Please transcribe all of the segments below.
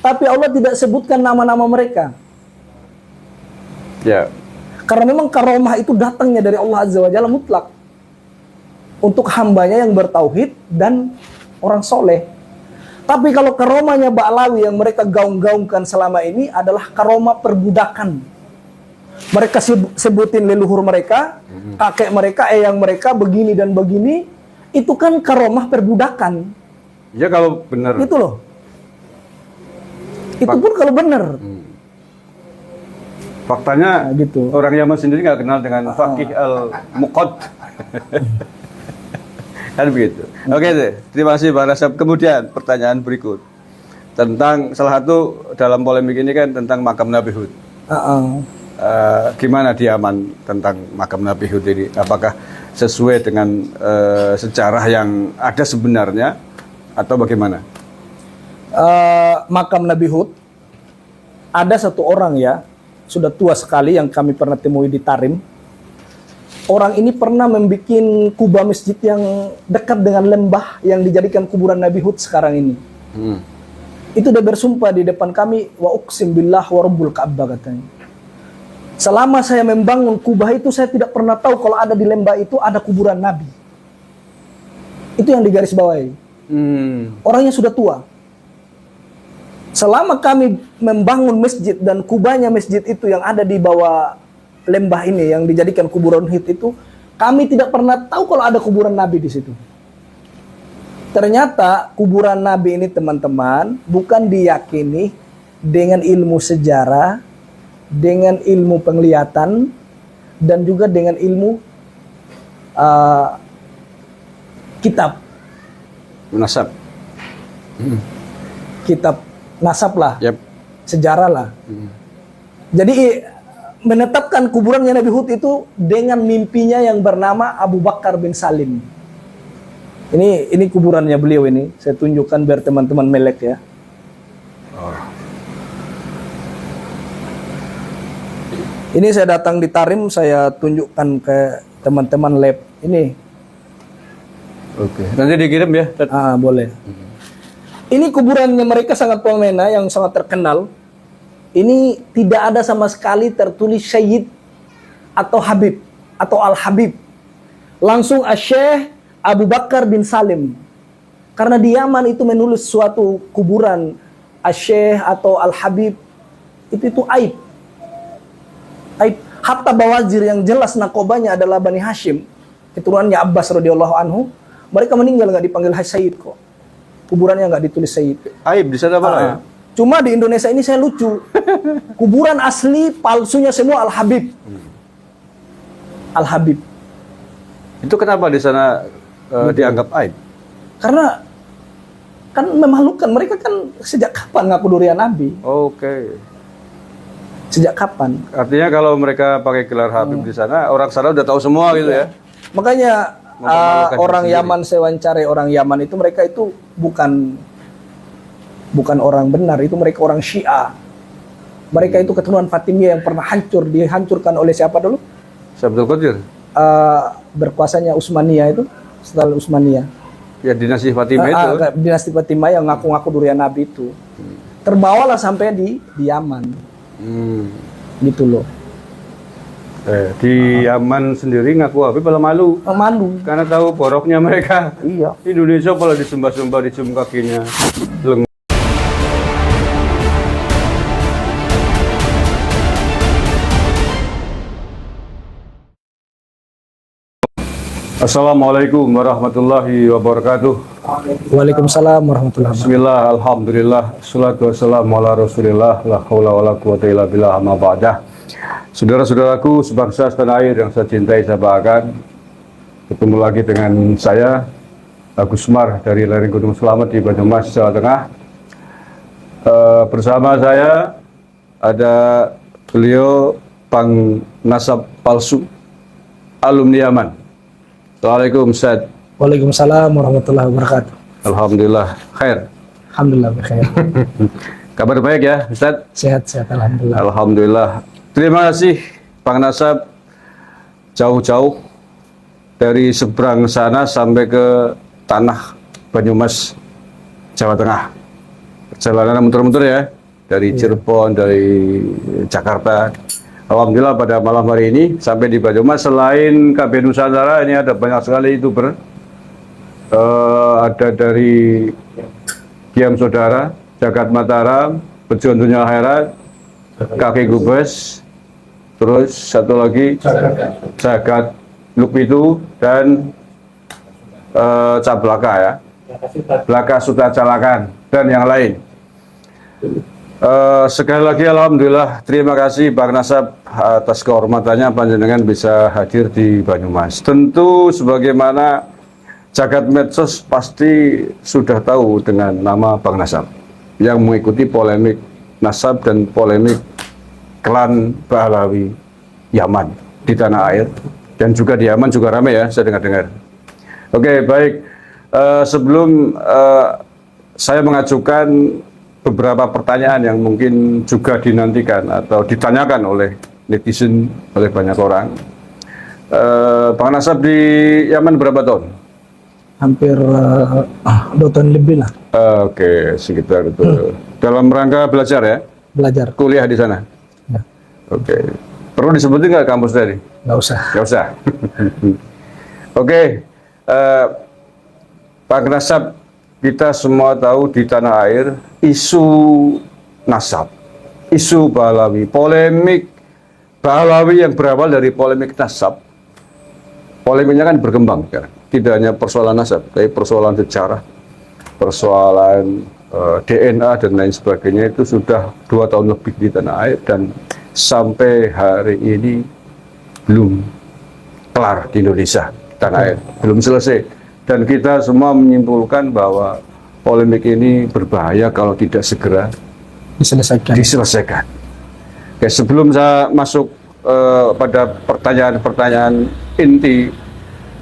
Tapi Allah tidak sebutkan nama-nama mereka. Ya. Karena memang karomah itu datangnya dari Allah Azza wa Jalla mutlak. Untuk hambanya yang bertauhid dan orang soleh. Tapi kalau karomahnya Ba'lawi yang mereka gaung-gaungkan selama ini adalah karomah perbudakan. Mereka sebutin leluhur mereka, kakek mereka, eyang mereka, begini dan begini. Itu kan karomah perbudakan. Ya kalau benar. Itu loh. Itu pun kalau benar. Faktanya Nah, gitu. orang Yaman sendiri nggak kenal dengan Faqih al-Muqad. Kan begitu. Oke deh, terima kasih Bang Nasab. Kemudian pertanyaan berikut tentang salah satu dalam polemik ini kan tentang makam Nabi Hud. Gimana di Yaman tentang makam Nabi Hud ini? Apakah sesuai dengan sejarah yang ada sebenarnya atau bagaimana? Makam Nabi Hud, ada satu orang ya, sudah tua sekali yang kami pernah temui di Tarim. Orang ini pernah membuat kubah masjid yang dekat dengan lembah yang dijadikan kuburan Nabi Hud sekarang ini. Itu udah bersumpah di depan kami, wa uqsim billah wa rabbul Ka'bah katanya. Selama saya membangun kubah itu, saya tidak pernah tahu kalau ada di lembah itu ada kuburan Nabi. Itu yang digarisbawahi. Orangnya sudah tua. Selama kami membangun masjid dan kubahnya masjid itu yang ada di bawah lembah ini yang dijadikan kuburan Hud itu, kami tidak pernah tahu kalau ada kuburan Nabi di situ. Ternyata kuburan Nabi ini teman-teman bukan diyakini dengan ilmu sejarah, dengan ilmu penglihatan, dan juga dengan ilmu kitab. Nasab. Kitab nasab lah, Yep. sejarah lah. Jadi menetapkan kuburannya Nabi Hud itu dengan mimpinya yang bernama Abu Bakar bin Salim. Ini kuburannya beliau ini. Saya tunjukkan biar teman-teman melek ya. Ini saya datang di Tarim, saya tunjukkan ke teman-teman lab. Ini. Oke. Nanti dikirim ya. Boleh. Ini kuburannya mereka sangat fenomena yang sangat terkenal. Ini tidak ada sama sekali tertulis Syed atau Habib atau Al-Habib. Langsung Syekh Abu Bakar bin Salim. Karena di Yaman itu menulis suatu kuburan Syekh atau Al-Habib itu aib. Aib. Hatta Bawazir yang jelas nakobanya adalah Bani Hashim, keturunannya Abbas radhiyallahu anhu, mereka meninggal nggak dipanggil Syed kok. Kuburannya nggak ditulis Syed. Aib di sana apa ya? Cuma di Indonesia ini saya lucu. Kuburan asli palsunya semua Al-Habib. Al-Habib. Itu kenapa di sana dianggap aib? Karena kan memalukan. Mereka kan sejak kapan ngaku durian Nabi? Oke. Sejak kapan? Artinya kalau mereka pakai gelar Habib di sana, orang sana udah tahu semua gitu ya? Makanya orang sendiri. Yaman, saya wawancara orang Yaman itu, mereka itu bukan orang benar, itu mereka orang Syiah. Mereka itu keturunan Fatimiyah yang pernah dihancurkan oleh siapa dulu? Abdul Qadir. Berkuasanya Utsmaniyah itu, setelah Utsmaniyah. Ya dinasti Fatimah itu. Dinasti Fatimah yang ngaku-ngaku durian Nabi itu. Terbawalah sampai di Yaman. Gitu loh. Di Yaman sendiri ngaku Habib malah malu. Malu. Karena tahu boroknya mereka. Iya. Indonesia kalau disembah-sembah dicium kakinya. Assalamualaikum warahmatullahi wabarakatuh. Waalaikumsalam warahmatullahi wabarakatuh. Bismillah, alhamdulillah, salatu wassalamu ala rasulillah, la haula wa la quwata illa billah, amma ba'dah. Saudara-saudaraku sebangsa setanah air yang saya cintai, saya banggakan, ketemu lagi dengan saya, Agus Mar dari lereng Gunung Selamat di Banyumas, Jawa Tengah. Bersama saya ada beliau Bang Nasab palsu, alumni Yaman. Assalamualaikum Ustaz. Waalaikumsalam warahmatullahi wabarakatuh. Alhamdulillah khair. Alhamdulillah bikhair. Kabar baik ya Ustaz? Sehat-sehat alhamdulillah. Alhamdulillah. Terima kasih Bang Nasab, jauh-jauh dari seberang sana sampai ke tanah Banyumas, Jawa Tengah. perjalanan muter-muter ya, dari Cirebon, dari Jakarta. Alhamdulillah pada malam hari ini sampai di Banyumas, selain KB Nusantara ini ada banyak sekali YouTuber. Ada dari Kiam Saudara, Jagat Mataram, Pejuang Dunia Akhirat, Kaki Gubes, terus satu lagi Jagat Lukpitu, dan Cablaka ya, Belaka Suta Calakan, dan yang lain. Sekali lagi alhamdulillah, terima kasih Bang Nasab atas kehormatannya panjenengan bisa hadir di Banyumas. Tentu sebagaimana jagat medsos pasti sudah tahu dengan nama Bang Nasab yang mengikuti polemik Nasab dan polemik klan Pahlawi Yaman di tanah air, dan juga di Yaman juga ramai ya, saya dengar-dengar. Oke, baik. Sebelum saya mengajukan beberapa pertanyaan yang mungkin juga dinantikan atau ditanyakan oleh netizen, oleh banyak orang. Bang Nasab di Yaman berapa tahun? Hampir 2 tahun lebih lah Oke, sekitar itu. Dalam rangka belajar ya? belajar. Kuliah di sana? Ya, Oke. Perlu disebutin nggak kampus tadi? nggak usah. Nggak usah. Oke. Pak Nasab, kita semua tahu di tanah air isu Nasab, isu Pahlawi, polemik Pahlawi yang berawal dari polemik Nasab. Polemiknya kan berkembang sekarang. Tidak hanya persoalan Nasab, tapi persoalan sejarah, persoalan DNA dan lain sebagainya, itu sudah 2 tahun lebih di tanah air dan sampai hari ini belum kelar di Indonesia, tanah air belum selesai. Dan kita semua menyimpulkan bahwa polemik ini berbahaya kalau tidak segera diselesaikan. Oke, sebelum saya masuk pada pertanyaan-pertanyaan inti,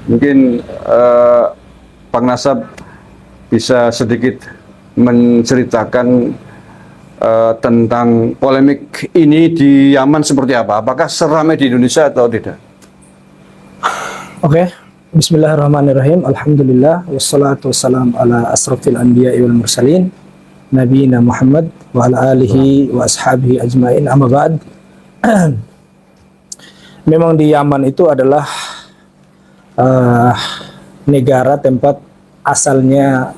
mungkin Bang Nasab bisa sedikit menceritakan tentang polemik ini di Yaman seperti apa? Apakah seramai di Indonesia atau tidak? Oke. Bismillahirrahmanirrahim. Alhamdulillah wassalatu wassalamu ala asrafil anbiya'i wal mursalin nabiyina Muhammad wa ala alihi wa ashabihi ajmain, amma ba'd. Memang di Yaman itu adalah negara tempat asalnya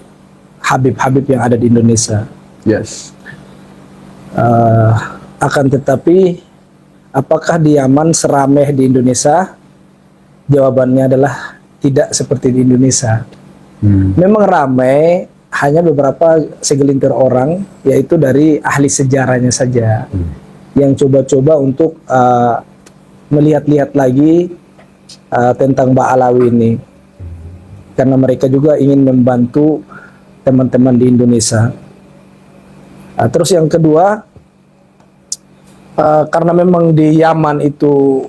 Habib-Habib yang ada di Indonesia. Yes. Akan tetapi apakah di Yaman seramai di Indonesia? Jawabannya adalah tidak seperti di Indonesia. Memang ramai, hanya beberapa segelintir orang, yaitu dari ahli sejarahnya saja, yang coba-coba untuk melihat-lihat lagi tentang Ba'alawi ini, karena mereka juga ingin membantu teman-teman di Indonesia. Terus yang kedua, karena memang di Yaman itu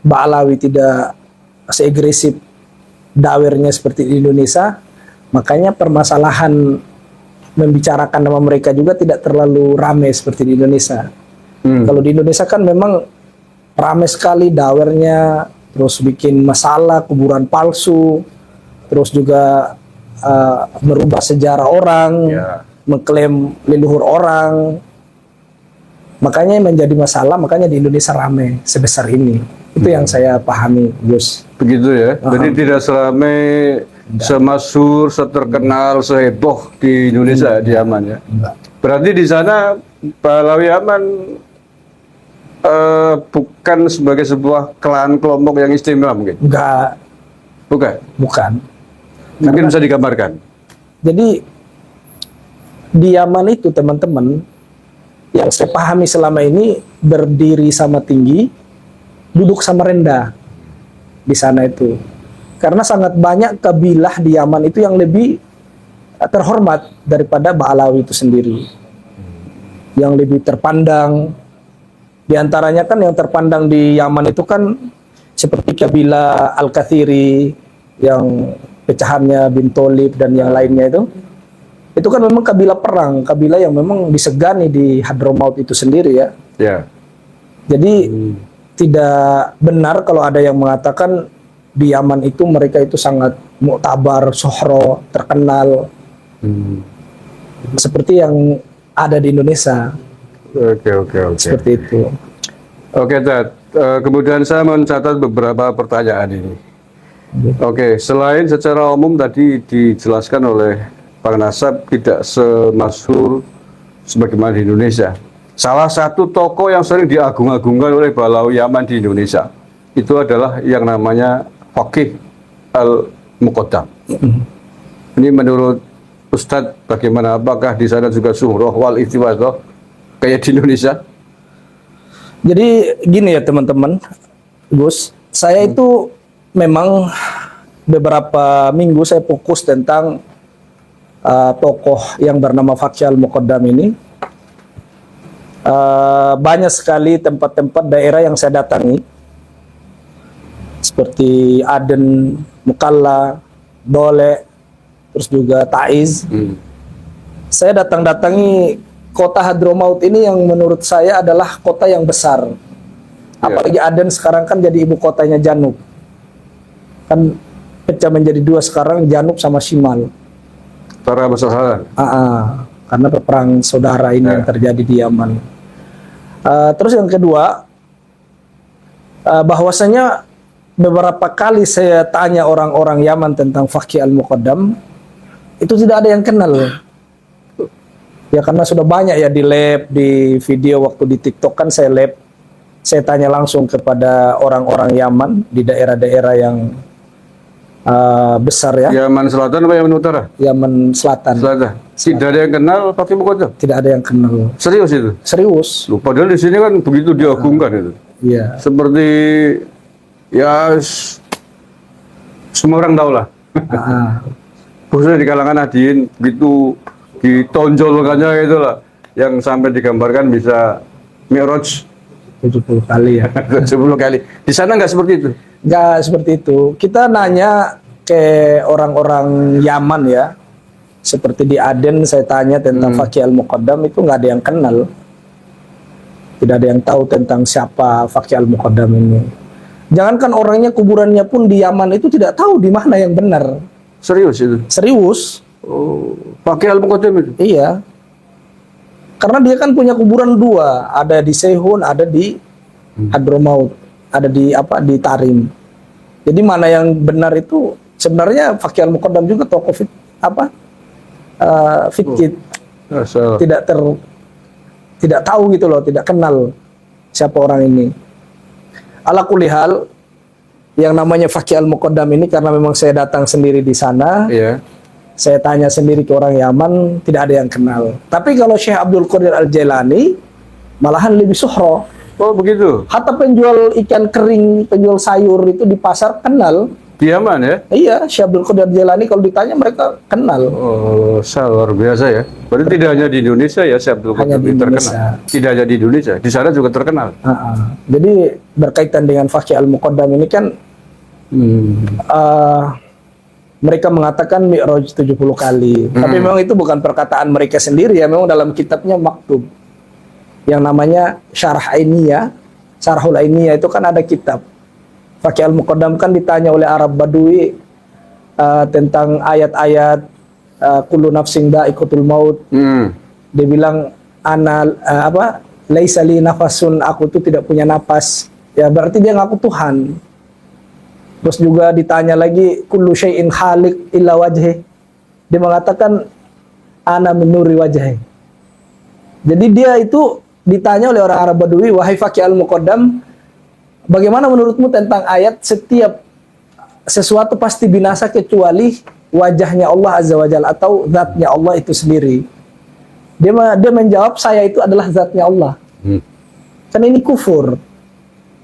Ba'alawi tidak seagresif dawirnya seperti di Indonesia, makanya permasalahan membicarakan nama mereka juga tidak terlalu ramai seperti di Indonesia. Kalau di Indonesia kan memang ramai sekali dawirnya, terus bikin masalah, kuburan palsu, terus juga merubah sejarah orang, mengklaim leluhur orang. Makanya menjadi masalah, makanya di Indonesia ramai sebesar ini. Itu yang saya pahami, Gus. Begitu ya. Jadi tidak seramai, semasyhur, seterkenal, seheboh di Indonesia, di Yaman ya. Berarti di sana Pahlawi Yaman bukan sebagai sebuah klan kelompok yang istimewa mungkin? Enggak. Bukan. Mungkin bisa digambarkan. Jadi di Yaman itu teman-teman, yang saya pahami selama ini berdiri sama tinggi, duduk sama rendah di sana itu. Karena sangat banyak kabilah di Yaman itu yang lebih terhormat daripada Ba'alawi itu sendiri. Yang lebih terpandang. Di antaranya kan yang terpandang di Yaman itu kan seperti kabilah Al-Kathiri, yang pecahannya bin Tholib dan yang lainnya itu. Itu kan memang kabilah perang, kabilah yang memang disegani di Hadramaut itu sendiri ya. Ya. Jadi tidak benar kalau ada yang mengatakan di Yaman itu mereka itu sangat muktabar, sohro, terkenal. Seperti yang ada di Indonesia. Oke. Seperti itu. Oke, Tat. Kemudian saya mencatat beberapa pertanyaan ini. Oke, selain secara umum tadi dijelaskan oleh Bang Nasab tidak semasyhur sebagaimana di Indonesia. Salah satu tokoh yang sering diagung-agungkan oleh Balawi Yaman di Indonesia itu adalah yang namanya Faqih Al-Muqaddam. Ini menurut Ustadz bagaimana? Apakah di sana juga suhroh wal istiwadah kayak di Indonesia? Jadi gini ya teman-teman, Gus, saya itu memang beberapa minggu saya fokus tentang tokoh yang bernama Faqih Al-Muqaddam ini. Banyak sekali tempat-tempat daerah yang saya datangi, seperti Aden, Mukalla, Dole, terus juga Taiz. Saya datang-datangi kota Hadramaut ini yang menurut saya adalah kota yang besar. Apalagi Aden sekarang kan jadi ibu kotanya Janub. Kan pecah menjadi dua sekarang, Janub sama Shimal. Para bersaudara. Karena perang saudara ini yang terjadi di Yaman. Terus yang kedua, bahwasanya beberapa kali saya tanya orang-orang Yaman tentang Faqih Al-Muqaddam, itu tidak ada yang kenal. Ya karena sudah banyak ya di lab, di video waktu di TikTok kan saya lab. Saya tanya langsung kepada orang-orang Yaman di daerah-daerah yang besar ya. Yaman Selatan apa Yaman Utara? Yaman Selatan. Tidak ada yang kenal Faqih Muqaddam? Tidak ada yang kenal. Serius itu? Serius. Loh, padahal di sini kan begitu diagungkan itu. Iya. Seperti ya semua orang tahu lah. Khususnya di kalangan Nahdiyin begitu ditonjolkannya gitu lah, yang sampai digambarkan bisa Mi'raj 70 kali ya. 10 kali. Di sana nggak seperti itu? Nggak seperti itu. Kita nanya ke orang-orang Yaman ya, seperti di Aden saya tanya tentang Faqih Al-Muqaddam, itu nggak ada yang kenal. Tidak ada yang tahu tentang siapa Faqih Al-Muqaddam ini. Jangankan orangnya, kuburannya pun di Yaman itu tidak tahu di mana yang benar. Serius itu? Serius. Oh, Faqih Al-Muqaddam itu? Iya. Karena dia kan punya kuburan dua, ada di Sehun, ada di Hadramaut, ada di di Tarim. Jadi mana yang benar itu sebenarnya Faqih Al-Muqaddam juga tokoh fiktif. Tidak tahu gitu loh, tidak kenal siapa orang ini. Ala kulli hal, yang namanya Faqih Al-Muqaddam ini karena memang saya datang sendiri di sana. Iya. Saya tanya sendiri ke orang Yaman, tidak ada yang kenal. Tapi kalau Syekh Abdul Qadir Al-Jailani, malahan lebih suhroh. Oh begitu? Hatta penjual ikan kering, penjual sayur itu di pasar kenal. Di Yaman ya? Iya, Syekh Abdul Qadir Al-Jailani kalau ditanya mereka kenal. Oh, luar biasa ya. Berarti tidak hanya di Indonesia ya Syekh Abdul Qadir terkenal. Tidak hanya di Indonesia, di sana juga terkenal. Jadi berkaitan dengan Faqih Al-Muqaddam ini kan, mereka mengatakan Mi'raj 70 kali. Tapi memang itu bukan perkataan mereka sendiri ya, memang dalam kitabnya maktub. Yang namanya Syarah Ainiyah, Syarahul Ainiyah itu kan ada kitab. Faqih Al-Muqaddam kan ditanya oleh Arab Badui tentang ayat-ayat kullu nafsin dha'iqatul maut. Dia bilang laisa li nafasun, aku tuh tidak punya napas. Ya berarti dia ngaku Tuhan. Terus juga ditanya lagi kullu syai'in khaliq illa wajhi. Dia mengatakan ana min nuri wajhi. Jadi dia itu ditanya oleh orang Arab Badui, wahai Faqih Al-Muqaddam, bagaimana menurutmu tentang ayat setiap sesuatu pasti binasa kecuali wajahnya Allah Azza wa Jalla atau zatnya Allah itu sendiri. Dia menjawab, saya itu adalah zatnya Allah. Kan ini kufur.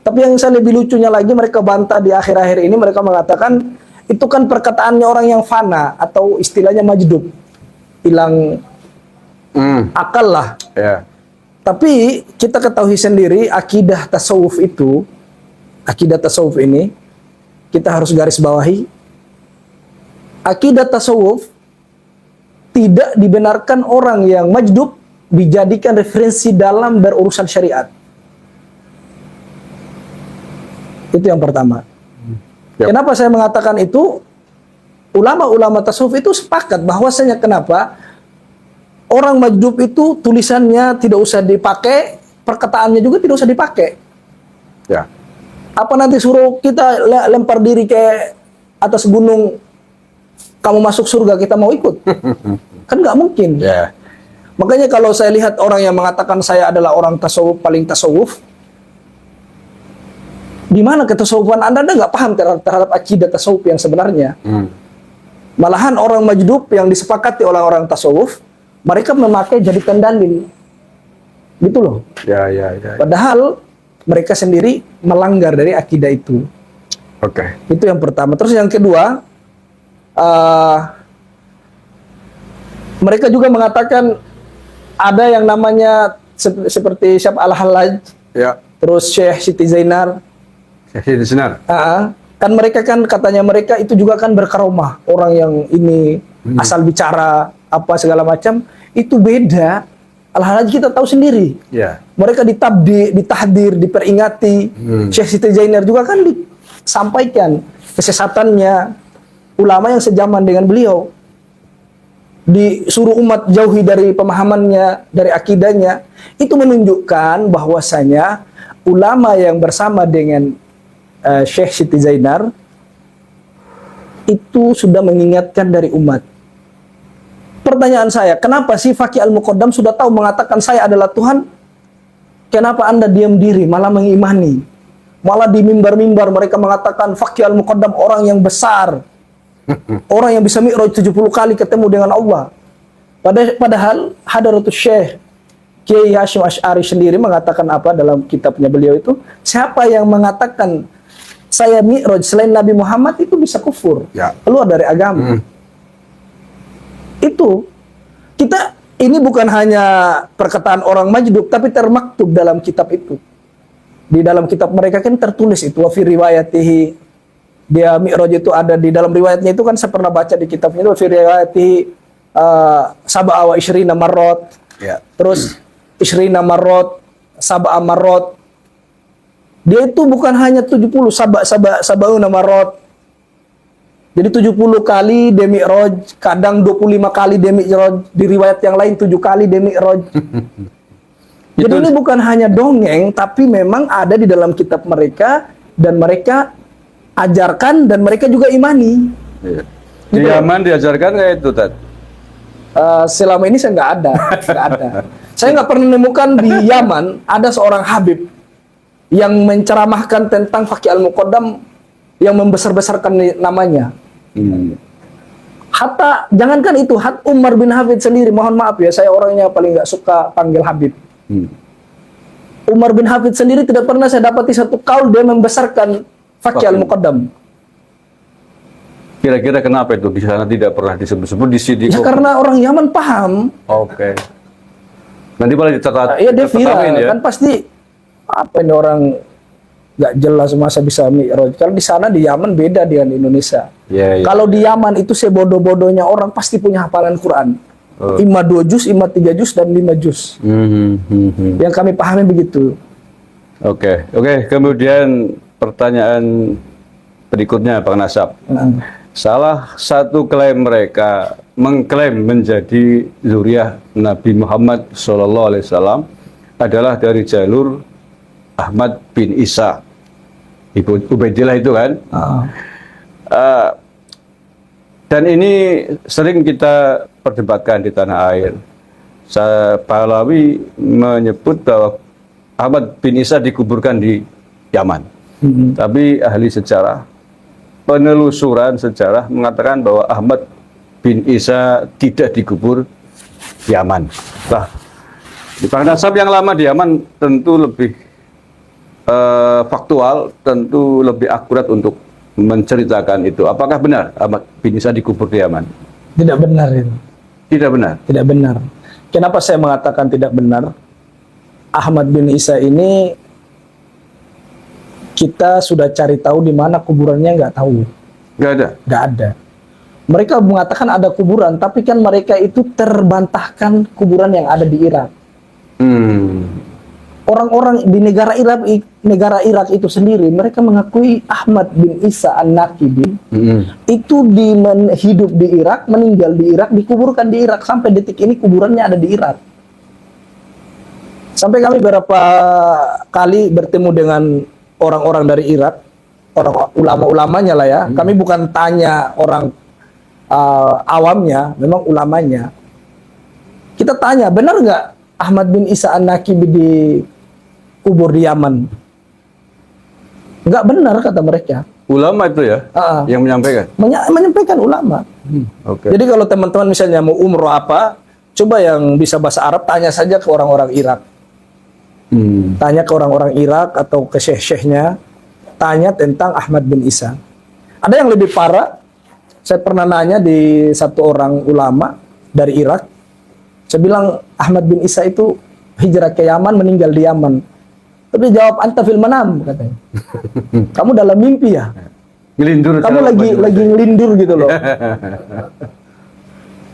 Tapi yang saya lebih lucunya lagi, mereka bantah di akhir-akhir ini, mereka mengatakan itu kan perkataannya orang yang fana atau istilahnya majdub, hilang akal lah. Yeah. Tapi kita ketahui sendiri akidah tasawuf ini kita harus garis bawahi. Akidah tasawuf tidak dibenarkan orang yang majdub dijadikan referensi dalam berurusan syariat. Itu yang pertama. Kenapa saya mengatakan itu? Ulama-ulama tasawuf itu sepakat bahwasanya kenapa orang Majdub itu tulisannya tidak usah dipakai, perkataannya juga tidak usah dipakai. Ya. Apa nanti suruh kita lempar diri ke atas gunung, kamu masuk surga kita mau ikut? Kan nggak mungkin. Ya. Makanya kalau saya lihat orang yang mengatakan saya adalah orang tasawuf paling tasawuf, di mana ketasawufan Anda nggak paham terhadap akidah tasawuf yang sebenarnya. Malahan orang Majdub yang disepakati oleh orang tasawuf, mereka memakai jadikan dalil. Gitu loh. Ya. Padahal mereka sendiri melanggar dari akidah itu. Oke. Itu yang pertama. Terus yang kedua, mereka juga mengatakan ada yang namanya seperti Syekh Al-Hallaj, Ya. terus Syekh Siti Zainar. Jadi senar. Kan mereka kan katanya mereka itu juga kan berkaromah, orang yang ini asal bicara apa segala macam, itu beda. Al-Hallaj kita tahu sendiri. Ya. Mereka ditahdir, diperingati. Syekh Siti Zainar juga kan disampaikan kesesatannya ulama yang sejaman dengan beliau. Disuruh umat jauhi dari pemahamannya, dari akidahnya. Itu menunjukkan bahwasanya ulama yang bersama dengan Syekh Siti Zainar itu sudah mengingatkan dari umat. Pertanyaan saya, kenapa sih Faqih Al-Muqaddam sudah tahu mengatakan saya adalah Tuhan? Kenapa Anda diam diri, malah mengimani? Malah di mimbar-mimbar mereka mengatakan Faqih Al-Muqaddam orang yang besar. Orang yang bisa mi'raj 70 kali ketemu dengan Allah. Padahal Hadratus Syekh Kiai Hasyim Asy'ari sendiri mengatakan apa dalam kitabnya beliau itu, siapa yang mengatakan saya mi'raj selain Nabi Muhammad itu bisa kufur, Ya. keluar dari agama. Itu kita ini bukan hanya perkataan orang Majdub, tapi termaktub dalam kitab itu. Di dalam kitab mereka kan tertulis itu, wa fi riwayatihi, dia mi'raj itu ada di dalam riwayatnya itu kan saya pernah baca di kitabnya itu, wa fi riwayatihi sab'a wa isyrina marrat. Ya. Terus isyrina marrat, sab'a marrat. Dia itu bukan hanya 70 sab'una marrat. Jadi 70 kali dia mi'raj, kadang 25 kali dia mi'raj, di riwayat yang lain 7 kali dia mi'raj. Jadi ini bukan hanya dongeng, tapi memang ada di dalam kitab mereka, dan mereka ajarkan, dan mereka juga imani. Iya. Di Yaman diajarkan kayak itu, Tat? Selama ini saya nggak ada. Saya nggak pernah menemukan di Yaman ada seorang Habib yang menceramahkan tentang Faqih Al-Muqaddam yang membesar-besarkan namanya. Hatta jangankan itu, Umar bin Hafid sendiri, mohon maaf ya, saya orangnya paling nggak suka panggil Habib. Umar bin Hafid sendiri tidak pernah saya dapati satu kaul dia membesarkan Faqih Al-Muqaddam. Kira-kira kenapa itu di sana tidak pernah disebut-sebut di sini? Ya karena orang Yaman paham. Oke. Nanti malah dicatat. Iya dia viral ya? kan, pasti apa ini orang nggak jelas masa bisa mi'raj. Kalau di sana di Yaman beda dengan di Indonesia. Iya. Kalau di Yaman itu sebodoh-bodohnya orang pasti punya hafalan Quran. 5 2 juz, 5 3 juz, dan 5 juz. Yang kami pahami begitu. Oke. Kemudian pertanyaan berikutnya, Pak Nasab. Salah satu klaim mereka mengklaim menjadi zuriyah Nabi Muhammad SAW adalah dari jalur Ahmad bin Isa, Ibu Ubaidillah itu kan. Dan ini sering kita perdebatkan di tanah air. Pahlawi menyebut bahwa Ahmad bin Isa dikuburkan di Yaman. Tapi ahli sejarah, penelusuran sejarah mengatakan bahwa Ahmad bin Isa tidak dikubur di Yaman. Nah, di Pak Nasab yang lama di Yaman tentu lebih faktual, tentu lebih akurat untuk menceritakan itu. Apakah benar Ahmad bin Isa dikubur di Yaman? Tidak benar itu. Tidak benar. Tidak benar. Kenapa saya mengatakan tidak benar? Ahmad bin Isa ini kita sudah cari tahu di mana kuburannya, nggak tahu. Nggak ada. Nggak ada. Mereka mengatakan ada kuburan, tapi kan mereka itu terbantahkan kuburan yang ada di Irak. orang-orang di negara Irak itu sendiri, mereka mengakui Ahmad bin Isa An-Nakibi itu hidup di Irak, meninggal di Irak, dikuburkan di Irak, sampai detik ini kuburannya ada di Irak. Sampai kami beberapa kali bertemu dengan orang-orang dari Irak, orang ulama-ulamanya lah ya. Kami bukan tanya orang awamnya, memang ulamanya. Kita tanya, benar nggak Ahmad bin Isa An-Nakibi dikubur di Yaman? Nggak benar, kata mereka. Ulama itu ya yang menyampaikan? Menyampaikan ulama. Oke. Jadi kalau teman-teman misalnya mau umroh apa, coba yang bisa bahasa Arab, tanya saja ke orang-orang Irak. Tanya ke orang-orang Irak atau ke syekh-syekhnya, tanya tentang Ahmad bin Isa. Ada yang lebih parah. Saya pernah nanya di satu orang ulama dari Irak. Saya bilang, Ahmad bin Isa itu hijrah ke Yaman, meninggal di Yaman. Tapi jawab, anta fil manam, katanya. Kamu dalam mimpi ya? Ngelindur. Kamu lagi ngelindur gitu loh.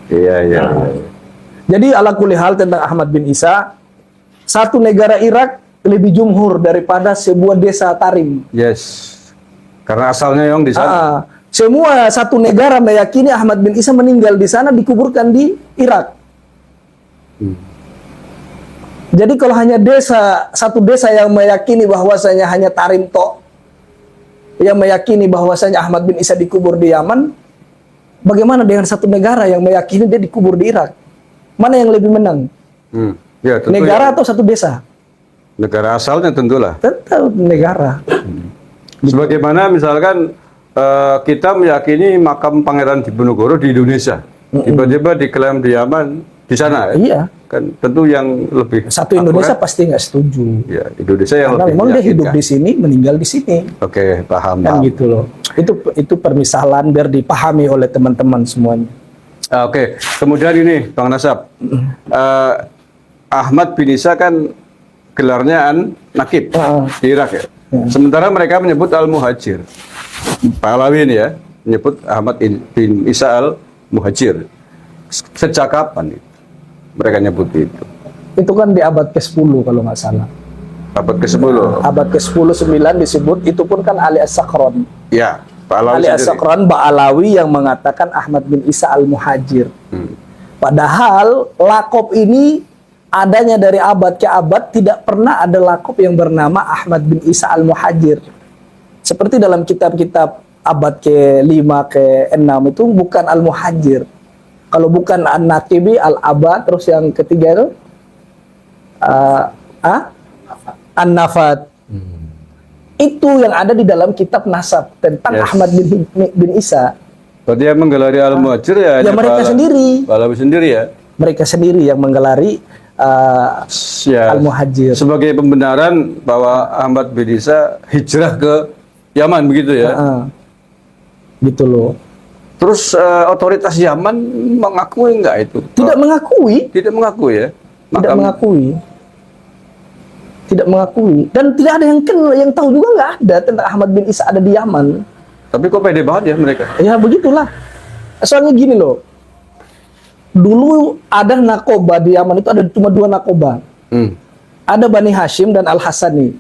Iya. Jadi ala kulli hal tentang Ahmad bin Isa, satu negara Irak lebih jumhur daripada sebuah desa Tarim. Yes. Karena asalnya yang di sana. Semua satu negara meyakini Ahmad bin Isa meninggal di sana, dikuburkan di Irak. Jadi kalau hanya satu desa yang meyakini bahwasanya hanya Tarim tok, yang meyakini bahwasanya Ahmad bin Isa dikubur di Yaman, bagaimana dengan satu negara yang meyakini dia dikubur di Irak? Mana yang lebih menang? Ya, Negara atau satu desa? Negara asalnya tentulah. Tetap negara. Sebagaimana misalkan kita meyakini makam Pangeran Diponegoro di Indonesia, tiba-tiba diklaim di Yaman, di sana. Iya. Kan tentu yang lebih Satu Indonesia pasti nggak setuju. Ya, Indonesia yang Karena lebih memang dia hidup meyakinkan. di sini, meninggal di sini. Oke, paham. Kan gitu loh. Itu permisalan biar dipahami oleh teman-teman semuanya. Oke, kemudian ini Bang Nasab, Ahmad bin Isa kan gelarnya Nakib di Irak ya. Sementara mereka menyebut Al-Muhajir. Pahlawi ini ya, menyebut Ahmad bin Isa Al-Muhajir. Sejak kapan mereka nyebut itu? Itu kan di abad ke-10 kalau nggak salah. Abad ke-10. Abad ke-10 9 disebut, itu pun kan Ali As-Sakran. Ya, Pahlawi Ali sendiri. As-Sakran Ba'alawi yang mengatakan Ahmad bin Isa Al-Muhajir. Padahal lakob ini adanya dari abad ke abad, tidak pernah ada lakob yang bernama Ahmad bin Isa Al-Muhajir. Seperti dalam kitab-kitab abad ke-5 ke-6 itu bukan Al-Muhajir. Kalau bukan An-Nakibi, Al-Abad, terus yang ketiga itu An-Nafat. Itu yang ada di dalam kitab nasab tentang Ahmad bin Isa. Berarti yang menggelari Al-Muhajir ya mereka sendiri. Pahlawi sendiri ya. Mereka sendiri yang menggelari Al-Muhajir. Sebagai pembenaran bahwa Ahmad bin Isa hijrah ke Yaman begitu ya. Gitu loh. Terus otoritas Yaman mengakui enggak itu? Tidak mengakui. Tidak mengakui ya. Tidak mengakui. Tidak mengakui. Dan tidak ada yang kenal, yang tahu juga nggak ada tentang Ahmad bin Isa ada di Yaman. Tapi kok pede banget ya mereka? Ya begitulah. Soalnya gini loh. Dulu ada nakoba di Yaman itu ada cuma 2 nakoba. Ada Bani Hashim dan Al-Hasani.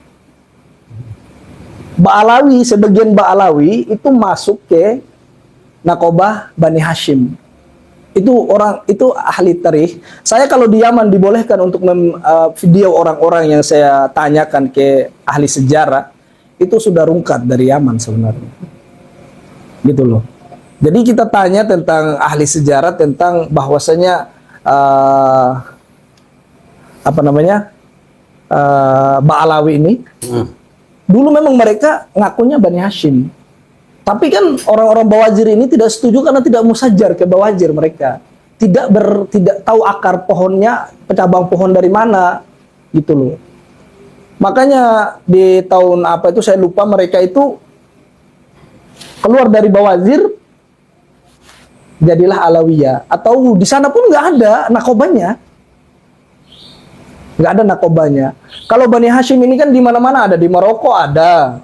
Ba'alawi, sebagian Ba'alawi itu masuk ke nakoba Bani Hashim. Itu ahli tarikh. Saya kalau di Yaman dibolehkan untuk video orang-orang yang saya tanyakan ke ahli sejarah, itu sudah rungkat dari Yaman sebenarnya. Gitu loh. Jadi kita tanya tentang ahli sejarah tentang bahwasanya Ba'alawi ini dulu memang mereka ngakunya Bani Hashim. Tapi kan orang-orang Bawajir ini tidak setuju karena tidak musajar ke Bawajir mereka. Tidak tahu akar pohonnya, cabang pohon dari mana, gitu loh. Makanya di tahun apa itu saya lupa, mereka itu keluar dari Bawajir, jadilah Alawiyah. Atau di sana pun nggak ada nakobanya. Nggak ada nakobanya. Kalau Bani Hashim ini kan di mana-mana ada, di Maroko ada.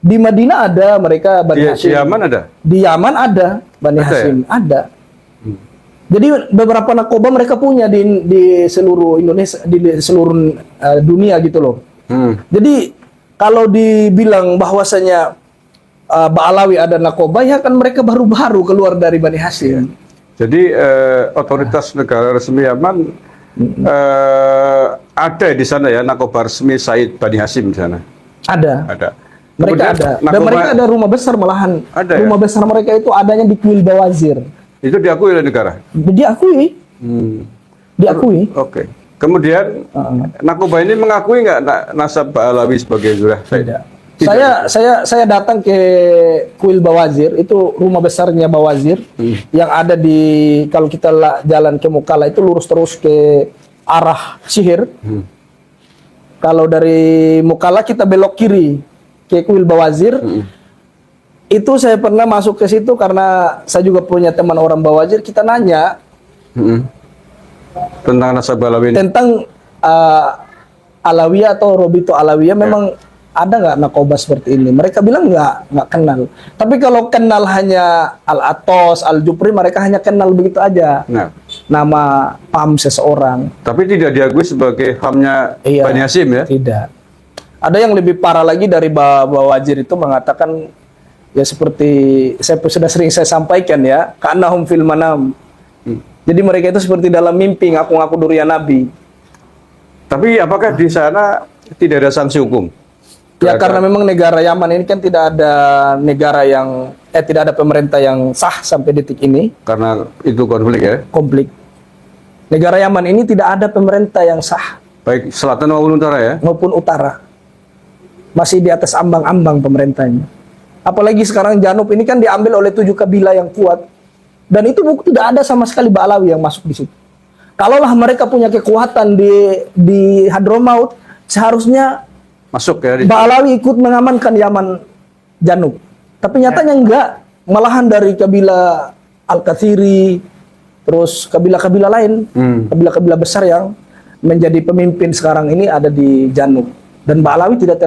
Di Madinah ada mereka Bani Hashim. Di Yaman ada? Di Yaman ada Bani Ada Hashim, ya? ada. Jadi beberapa narkoba mereka punya di seluruh Indonesia, di seluruh dunia gitu loh. Jadi kalau dibilang bahwasanya Ba'alawi ada narkoba, ya kan mereka baru-baru keluar dari Bani Hashim. Jadi otoritas negara resmi Yaman ada di sana ya narkoba resmi Said Bani Hashim di sana. Ada. Ada. Mereka Kemudian ada. Dan narkoba- mereka ada rumah besar malahan. Ada ya? Rumah besar mereka itu adanya di Kuil Bawazir. Itu diakui oleh negara. Diakui. Diakui. Oke. Kemudian narkoba ini mengakui nggak nasab Ba'alawi sebagai Zurah Said? Tidak. Saya datang ke Kuil Bawazir, itu rumah besarnya Bawazir yang ada di, kalau kita jalan ke Mukalla itu lurus terus ke arah Sihir. Kalau dari Mukalla kita belok kiri ke Kuil Bawazir. Itu saya pernah masuk ke situ karena saya juga punya teman orang Bawazir, kita nanya Tentang nasab Ba'alawi ini. tentang Alawiyah atau Robito Alawiyah memang ada nggak narkoba seperti ini? Mereka bilang nggak kenal. Tapi kalau kenal hanya Al-Atos, Al-Jupri, mereka hanya kenal begitu aja. Nah, Nama PAM seseorang. tapi tidak diakui sebagai hamnya Iya. Bani Hashim ya? Tidak. Ada yang lebih parah lagi dari Bawazir itu mengatakan, ya seperti sudah sering saya sampaikan ya, ka'annahum fil manam. Jadi mereka itu seperti dalam mimpi ngaku-ngaku durian Nabi. Tapi apakah di sana tidak ada sanksi hukum? Ya karena memang negara Yaman ini kan tidak ada negara yang tidak ada pemerintah yang sah sampai detik ini, Karena itu konflik ya? konflik. Negara Yaman ini tidak ada pemerintah yang sah Baik selatan maupun utara ya? maupun utara. Masih di atas ambang-ambang pemerintahnya. Apalagi sekarang Janub ini kan diambil oleh 7 kabilah yang kuat. Dan itu tidak ada sama sekali Ba'alawi yang masuk di situ. Kalaulah mereka punya kekuatan di Hadramaut, seharusnya Masuk ya? Ba'alawi ikut mengamankan Yaman Janub. Tapi nyatanya enggak. Malahan dari kabilah Al-Kathiri, terus kabilah-kabilah lain, kabilah-kabilah besar yang menjadi pemimpin sekarang ini ada di Janub. Dan Ba'alawi tidak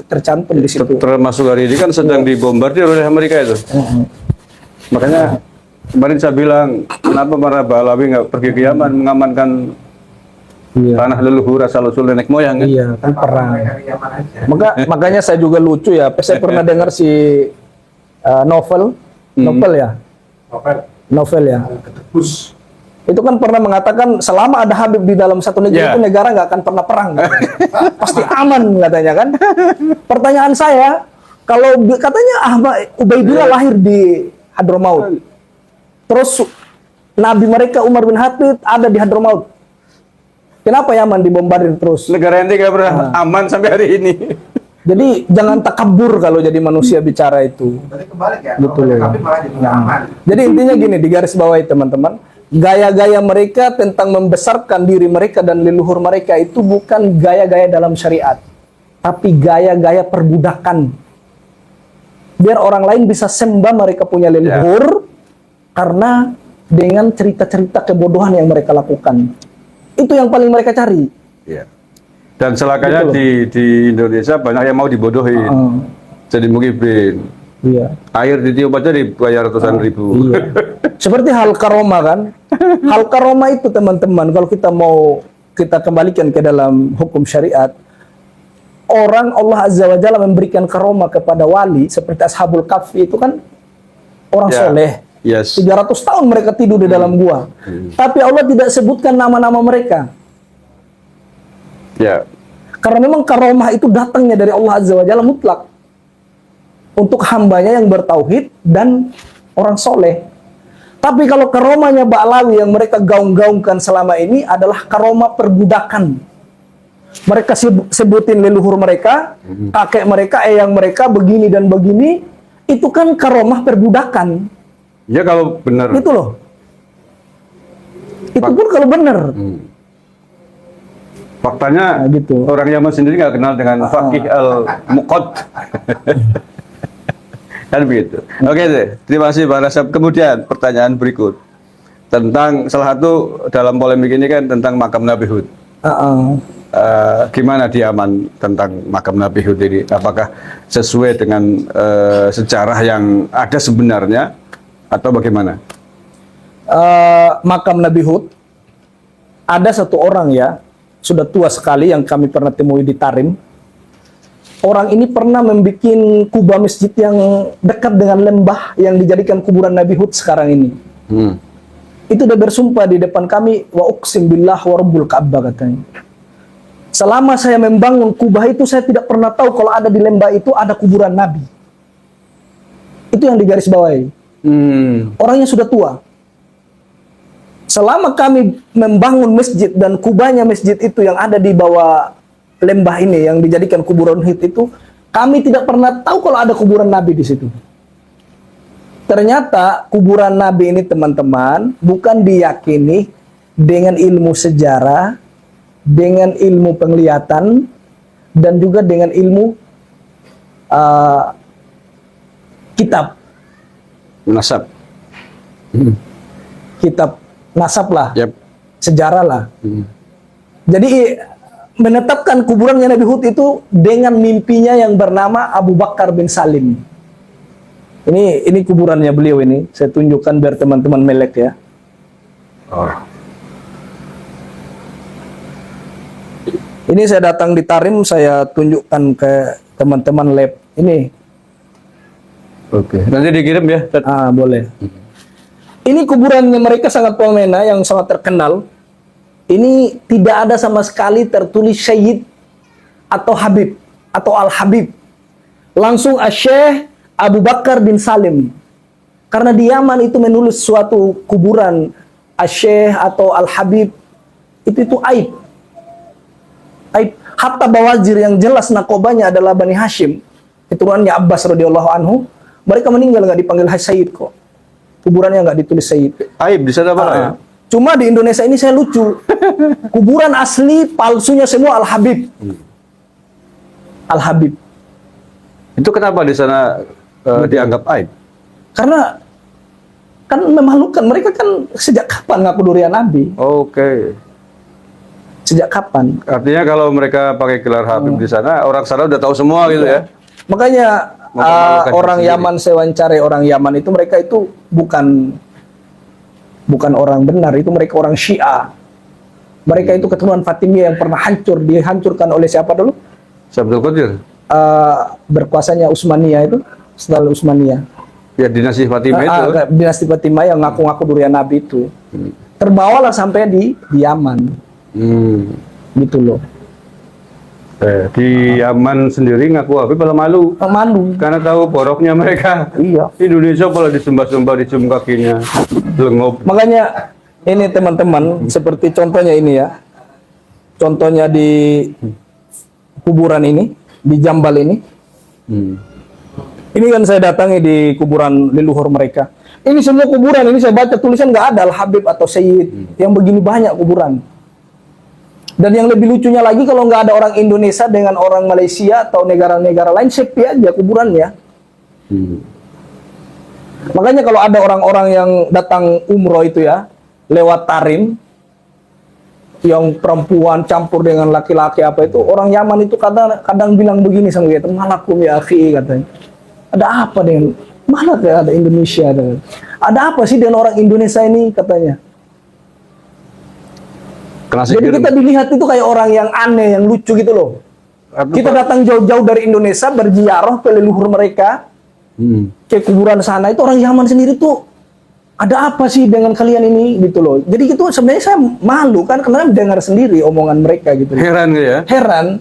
tercantum di situ. Termasuk hari ini kan sedang dibombardir oleh Amerika itu. Makanya kemarin saya bilang, kenapa para Ba'alawi nggak pergi ke Yaman mengamankan tanah leluhur asal-usul nenek moyang kan? Iya, kan perang. Makanya saya juga lucu ya. Saya pernah dengar si Novel ya. Novel ya. Itu kan pernah mengatakan selama ada Habib di dalam satu negeri Yeah. itu negara nggak akan pernah perang. Pasti aman katanya kan. Pertanyaan saya, kalau katanya Ahmad Ubaidillah lahir di Hadramaut. Terus Nabi mereka Umar bin Khattab ada di Hadramaut. Kenapa Yaman dibombardir terus? Negara yang tidak pernah aman sampai hari ini. Jadi jangan takabur kalau jadi manusia bicara itu. Berarti kebalik ya. Betul. Kalau mereka malah jadi nggak aman. Jadi intinya gini, di garis bawahi teman-teman, gaya-gaya mereka tentang membesarkan diri mereka dan leluhur mereka itu bukan gaya-gaya dalam syariat, tapi gaya-gaya perbudakan. Biar orang lain bisa sembah mereka punya leluhur karena dengan cerita-cerita kebodohan yang mereka lakukan. Itu yang paling mereka cari. Ya. Dan celakanya Gitu di Indonesia banyak yang mau dibodohi. Jadi mungkin Iya. air ditiup aja dibayar ratusan ribu. Iya. Seperti hal karoma kan. Hal karoma itu teman-teman, kalau kita kembalikan ke dalam hukum syariat, orang Allah Azza wa Jalla memberikan karoma kepada wali seperti Ashabul Kahfi itu kan orang Ya. soleh. Yes. 300 tahun mereka tidur di dalam gua. Tapi Allah tidak sebutkan nama-nama mereka. Ya. Karena memang karomah itu datangnya dari Allah Azza wa Jalla mutlak. Untuk hambanya yang bertauhid dan orang soleh. Tapi kalau karomahnya Ba'alawi yang mereka gaung-gaungkan selama ini adalah karomah perbudakan. Mereka sebutin leluhur mereka, kakek mereka, eyang mereka, begini dan begini. Itu kan karomah perbudakan. Ya kalau benar. Itu loh. Itu pun kalau benar. Faktanya Nah, gitu. orang Yaman sendiri nggak kenal dengan Faqih al-Muqad. Kan begitu. Oke deh, terima kasih Pak Nasab. Kemudian pertanyaan berikut tentang salah satu dalam polemik ini kan tentang makam Nabi Hud. Gimana di Yaman tentang makam Nabi Hud ini? Apakah sesuai dengan sejarah yang ada sebenarnya atau bagaimana? makam Nabi Hud, ada satu orang ya, sudah tua sekali yang kami pernah temui di Tarim. Orang ini pernah membuat kubah masjid yang dekat dengan lembah yang dijadikan kuburan Nabi Hud sekarang ini. Itu udah bersumpah di depan kami, wa uqsim billah wa rabbul Ka'bah katanya. Selama saya membangun kubah itu, saya tidak pernah tahu kalau ada di lembah itu ada kuburan Nabi. Itu yang digarisbawahi. Orangnya sudah tua. Selama kami membangun masjid dan kubahnya masjid itu yang ada di bawah lembah ini yang dijadikan kuburan Hud itu, kami tidak pernah tahu kalau ada kuburan Nabi di situ. Ternyata kuburan Nabi ini teman-teman bukan diyakini dengan ilmu sejarah, dengan ilmu penglihatan, dan juga dengan ilmu kitab. Nasab. Kitab nasab lah, Yap. sejarah lah. Jadi menetapkan kuburannya Nabi Hud itu dengan mimpinya yang bernama Abu Bakar bin Salim. Ini kuburannya beliau ini. Saya tunjukkan biar teman-teman melek ya. Oh. Ini saya datang di Tarim, saya tunjukkan ke teman-teman lab. Ini. Oke. Nanti dikirim ya. Boleh. Ini kuburannya mereka sangat fenomena yang sangat terkenal. Ini tidak ada sama sekali tertulis Syed atau Habib atau Al-Habib. Langsung Syekh Abu Bakar bin Salim. Karena di Yaman itu menulis suatu kuburan Syekh atau Al-Habib itu aib. Aib. Hatta Bawazir yang jelas nakobanya adalah Bani Hashim, keturunannya Abbas radhiyallahu anhu, mereka meninggal nggak dipanggil Sayyid kok. Kuburannya nggak ditulis Sayyid. Aib di sana Pak ya? Cuma di Indonesia ini saya lucu. Kuburan asli palsunya semua Al-Habib. Al-Habib. Itu kenapa di sana dianggap aib? Karena kan memalukan. Mereka kan sejak kapan ngaku durian Nabi? Oke. Sejak kapan? Artinya kalau mereka pakai gelar Habib di sana, orang sana udah tahu semua gitu ya? Makanya Mempermalukan orang sendiri. Yaman, saya wawancari orang Yaman itu, mereka itu bukan orang benar, itu mereka orang Syiah. Mereka itu keturunan Fatimiyah yang pernah hancur, dihancurkan oleh siapa dulu? Sabdul Qadir? Berkuasanya Utsmaniyah itu, setelah Utsmaniyah. Ya dinasti Fatimah itu. Dinasti Fatimah yang ngaku-ngaku durian Nabi itu. Terbawalah sampai di Yaman. Gitu loh. Di Yaman sendiri ngaku Habib malah malu. Malu. Karena tahu boroknya mereka. Iya. Indonesia kalau disembah-sembah, dicium kakinya, lengup. Makanya ini teman-teman, seperti contohnya ini ya. Contohnya di kuburan ini, di Jambal ini. Ini kan saya datangi di kuburan leluhur mereka. Ini semua kuburan, ini saya baca tulisan nggak ada Al-Habib atau Sayyid. Yang begini banyak kuburan. Dan yang lebih lucunya lagi, kalau nggak ada orang Indonesia dengan orang Malaysia atau negara-negara lain, sepi aja kuburannya. Makanya kalau ada orang-orang yang datang umroh itu ya, lewat Tarim, yang perempuan campur dengan laki-laki apa itu, orang Yaman itu kadang bilang begini sama kita, malakum ya akhi, katanya. Ada apa dengan, malah ada Indonesia. Ada apa sih dengan orang Indonesia ini, katanya. Jadi kita dilihat itu kayak orang yang aneh, yang lucu gitu loh. Kita datang jauh-jauh dari Indonesia berziarah ke leluhur mereka, ke kuburan sana, itu orang Yaman sendiri tuh, ada apa sih dengan kalian ini gitu loh. Jadi itu sebenarnya saya malu kan, karena dengar sendiri omongan mereka gitu. Heran gitu ya? Heran.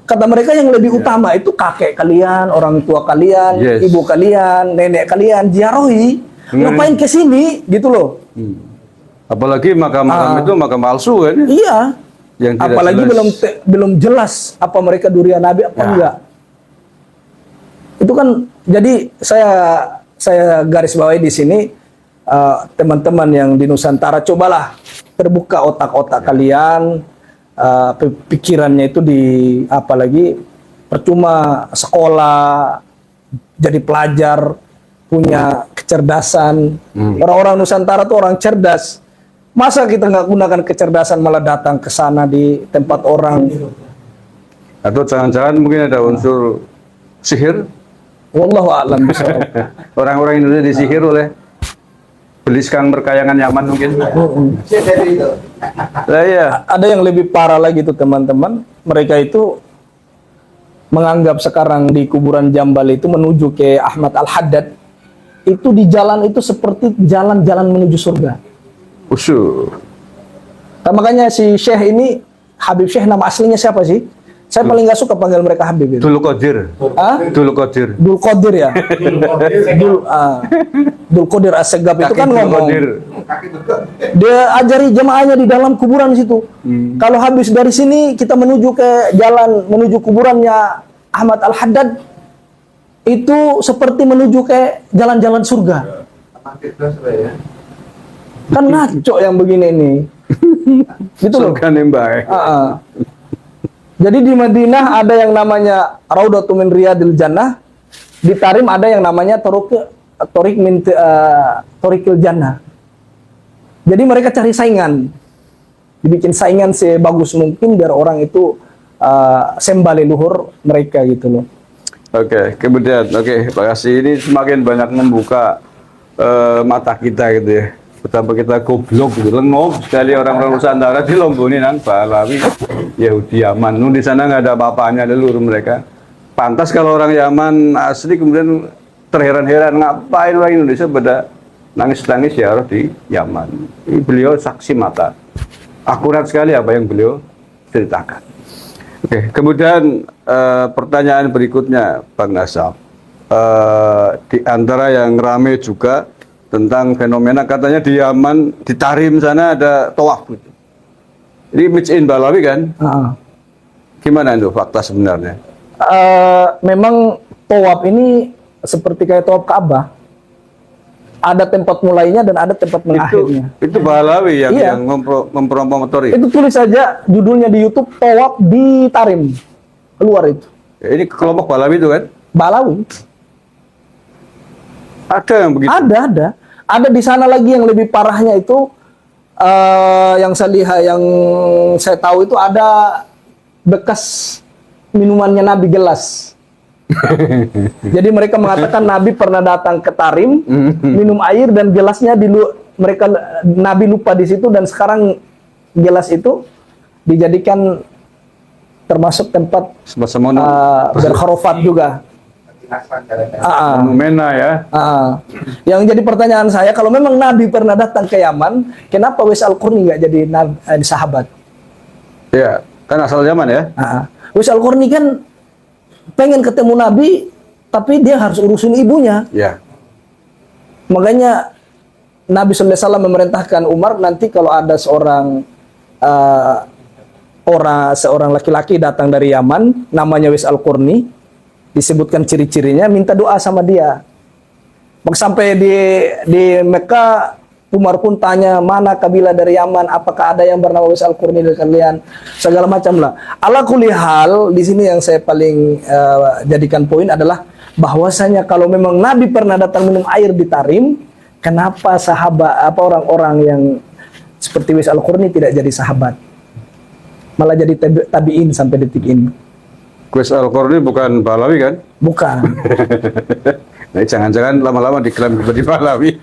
Kata mereka yang lebih utama itu kakek kalian, orang tua kalian, ibu kalian, nenek kalian, ziarahi. Ngapain ke sini gitu loh. Apalagi makam-makam itu makam palsu kan? Iya. Yang tidak apalagi jelas. belum jelas apa mereka durian Nabi apa enggak. Itu kan, jadi saya garis bawahi di sini, teman-teman yang di Nusantara, cobalah terbuka otak-otak kalian, pikirannya itu apalagi percuma sekolah, jadi pelajar, punya kecerdasan. Orang-orang Nusantara tuh orang cerdas. Masa kita nggak gunakan kecerdasan malah datang ke sana di tempat orang? Atau jangan-jangan mungkin ada unsur sihir? Wallahu a'lam bishawab. Orang-orang Indonesia disihir oleh beli sekarang berkayangan Yaman mungkin. Jadi itu. Lah iya. Ada yang lebih parah lagi tuh teman-teman. Mereka itu menganggap sekarang di kuburan Jambal itu menuju ke Ahmad Al-Haddad itu di jalan itu seperti jalan-jalan menuju surga. Usuh. Nah, makanya si Syekh ini Habib Syekh, nama aslinya siapa sih? Saya paling nggak suka panggil mereka Habib itu. Dulu Qadir. Hah? Dulu Qadir. Dul Qadir ya. Dul Qadir As-Segaf itu Kaki kan Dulu ngomong. Qadir. Kaki betul. Dia ajari jemaahnya di dalam kuburan situ. Kalau habis dari sini kita menuju ke jalan menuju kuburannya Ahmad Al-Haddad itu seperti menuju ke jalan-jalan surga. Mampir terus ya. Kan ngaco yang begini nih. Gitu loh. Surga nembak. Jadi di Madinah ada yang namanya Raudhatu min Riyadil Jannah, di Tarim ada yang namanya Thoriqil Jannah. Jadi mereka cari saingan, dibikin saingan sebagus mungkin biar orang itu sembah leluhur mereka gitu loh. Oke, kemudian Pak Kasih ini semakin banyak membuka mata kita gitu ya. Betapa kita goblok gitu, lengok sekali orang-orang Nusantara di Lombok ini nang Pahlawi, Yahudi Yaman. Di sana nggak ada apa-apanya leluhur mereka. Pantas kalau orang Yaman asli kemudian terheran-heran ngapain orang Indonesia pada nangis-nangis ya di Yaman. Ini beliau saksi mata. Akurat sekali apa yang beliau ceritakan. Oke, kemudian pertanyaan berikutnya, Bang Nasab. Di antara yang rame juga tentang fenomena katanya di Yaman, di Tarim sana ada tawaf. Ini Mij'in Balawi kan? Gimana itu fakta sebenarnya? Memang tawaf ini seperti kayak tawaf Ka'bah. Ada tempat mulainya dan ada tempat mengakhirnya. Itu Balawi yang, Iya. yang mempromotori. Itu tulis saja judulnya di YouTube tawaf di Tarim. Keluar itu. Ya, ini kelompok Balawi itu kan? Balawi. Ada yang begitu? Ada. Ada di sana lagi yang lebih parahnya itu yang saya lihat, yang saya tahu itu ada bekas minumannya Nabi gelas. Jadi mereka mengatakan Nabi pernah datang ke Tarim, minum air dan gelasnya Nabi lupa di situ dan sekarang gelas itu dijadikan termasuk tempat berkhurafat juga. Fenomena ya. Yang jadi pertanyaan saya, kalau memang Nabi pernah datang ke Yaman, kenapa Wais Al-Qarni nggak jadi sahabat? Ya, kan asal Yaman ya. Wais Al-Qarni kan pengen ketemu Nabi, tapi dia harus urusin ibunya. Ya. Makanya Nabi SAW memerintahkan Umar, nanti kalau ada seorang laki-laki datang dari Yaman, namanya Wais Al-Qarni, disebutkan ciri-cirinya, minta doa sama dia. Sampai di Mekah, Umar pun tanya, mana kabilah dari Yaman, apakah ada yang bernama Wais Al-Qarni dari kalian, segala macam lah. Ala kulli hal, di sini yang saya paling jadikan poin adalah bahwasanya kalau memang Nabi pernah datang minum air di Tarim, kenapa orang-orang yang seperti Wais Al-Qarni tidak jadi sahabat, malah jadi tabi'in sampai detik ini? Wais Al-Qarni bukan Balawi kan? Bukan. Nah, jangan-jangan lama-lama diklaim sebagai Balawi.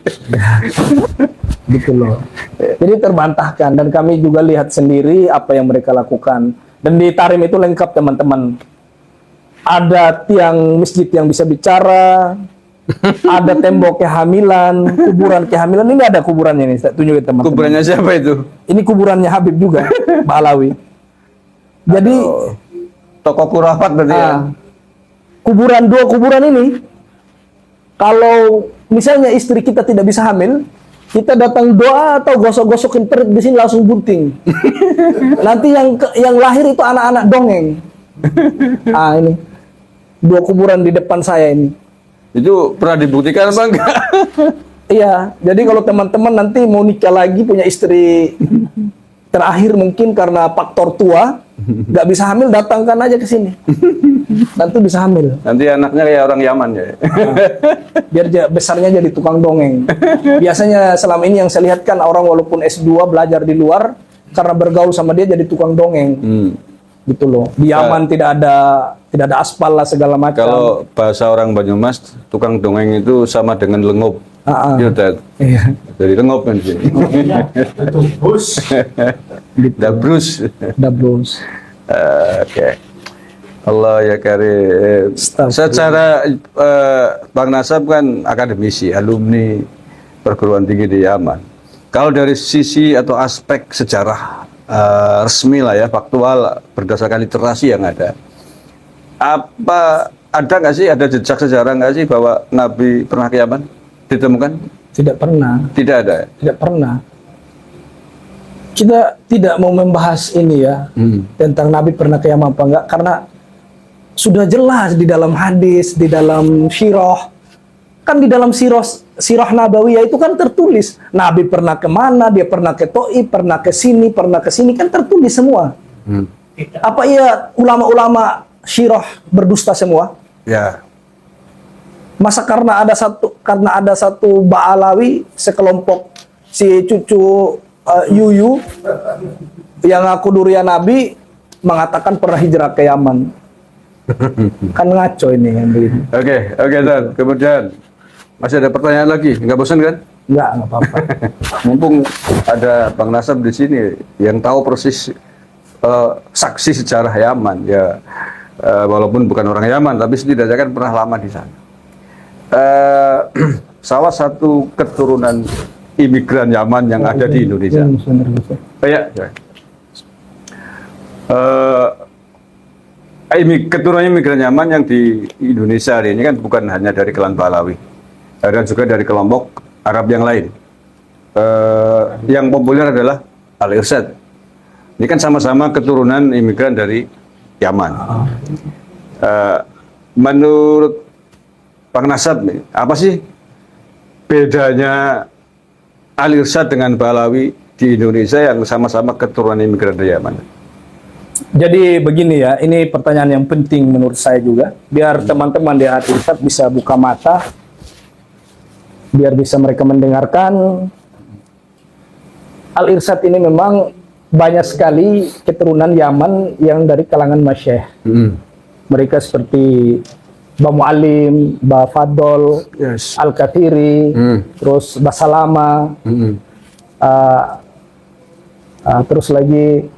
Gitu loh. Jadi terbantahkan, dan kami juga lihat sendiri apa yang mereka lakukan. Dan di Tarim itu lengkap teman-teman. Ada tiang masjid yang bisa bicara, ada tembok kehamilan, kuburan kehamilan. Ini ada kuburannya nih, saya tunjukin teman-teman. Kuburannya siapa itu? Ini kuburannya Habib juga, Balawi. Jadi Toko kurafat berarti ya? Dua kuburan ini, kalau misalnya istri kita tidak bisa hamil, kita datang doa atau gosok-gosokin perut di sini langsung bunting. Nanti yang lahir itu anak-anak dongeng. Ini dua kuburan di depan saya ini. Itu pernah dibuktikan apa enggak? Iya, jadi kalau teman-teman nanti mau nikah lagi, punya istri terakhir mungkin karena faktor tua, nggak bisa hamil, datangkan aja ke sini. Nanti bisa hamil. Nanti anaknya kayak orang Yaman ya. Biar besarnya jadi tukang dongeng. Biasanya selama ini yang saya lihat kan orang walaupun S2 belajar di luar, karena bergaul sama dia jadi tukang dongeng. Gitu loh. Di Yaman tidak ada aspal lah segala macam. Kalau bahasa orang Banyumas, tukang dongeng itu sama dengan lengup. United. Iya. Dari Rengop kan sini. Itu bus. Dabrus. Dabrus. Oke. Allah ya karim. Secara Bang Nasab kan akademisi, alumni perguruan tinggi di Yaman. Kalau dari sisi atau aspek sejarah resmi lah ya, faktual berdasarkan literasi yang ada, ada nggak sih, ada jejak sejarah nggak sih bahwa Nabi pernah ke Yaman? Ditemukan? Tidak pernah. Tidak ada. Tidak pernah. Kita tidak mau membahas ini ya, tentang Nabi pernah ke Yaman apa enggak, karena sudah jelas di dalam hadis, di dalam sirah, kan di dalam sirah Nabawiyah itu kan tertulis Nabi pernah kemana, dia pernah ke Taif, pernah ke sini, kan tertulis semua. Apa iya ulama-ulama sirah berdusta semua? Ya. Masa karena ada satu Ba'alawi, sekelompok si cucu Yuyu yang ngaku durian Nabi mengatakan pernah hijrah ke Yaman. Kan ngaco ini yang begini. Oke, Dan. Kemudian masih ada pertanyaan lagi? Nggak bosan kan? Nggak apa-apa. Mumpung ada Bang Nasab di sini yang tahu persis saksi sejarah Yaman ya, walaupun bukan orang Yaman tapi setidaknya kan pernah lama di sana. Salah satu keturunan imigran Yaman yang ada di Indonesia. Ya. Keturunan imigran Yaman yang di Indonesia hari ini kan bukan hanya dari klan Pahlawi, dan juga dari kelompok Arab yang lain. Yang populer adalah Al-Irsyad. Ini kan sama-sama keturunan imigran dari Yaman. Menurut Bang Nasab nih, apa sih bedanya Al-Irsyad dengan Pahlawi di Indonesia yang sama-sama keturunan imigran dari Yaman? Jadi begini ya, ini pertanyaan yang penting menurut saya juga, biar teman-teman di Al-Irsyad bisa buka mata, biar bisa mereka mendengarkan. Al-Irsyad ini memang banyak sekali keturunan Yaman yang dari kalangan Masyayikh. Mereka seperti Ba Mu'alim, Ba Fadol, Yes. Al-Kathiri, terus Ba Salama, terus lagi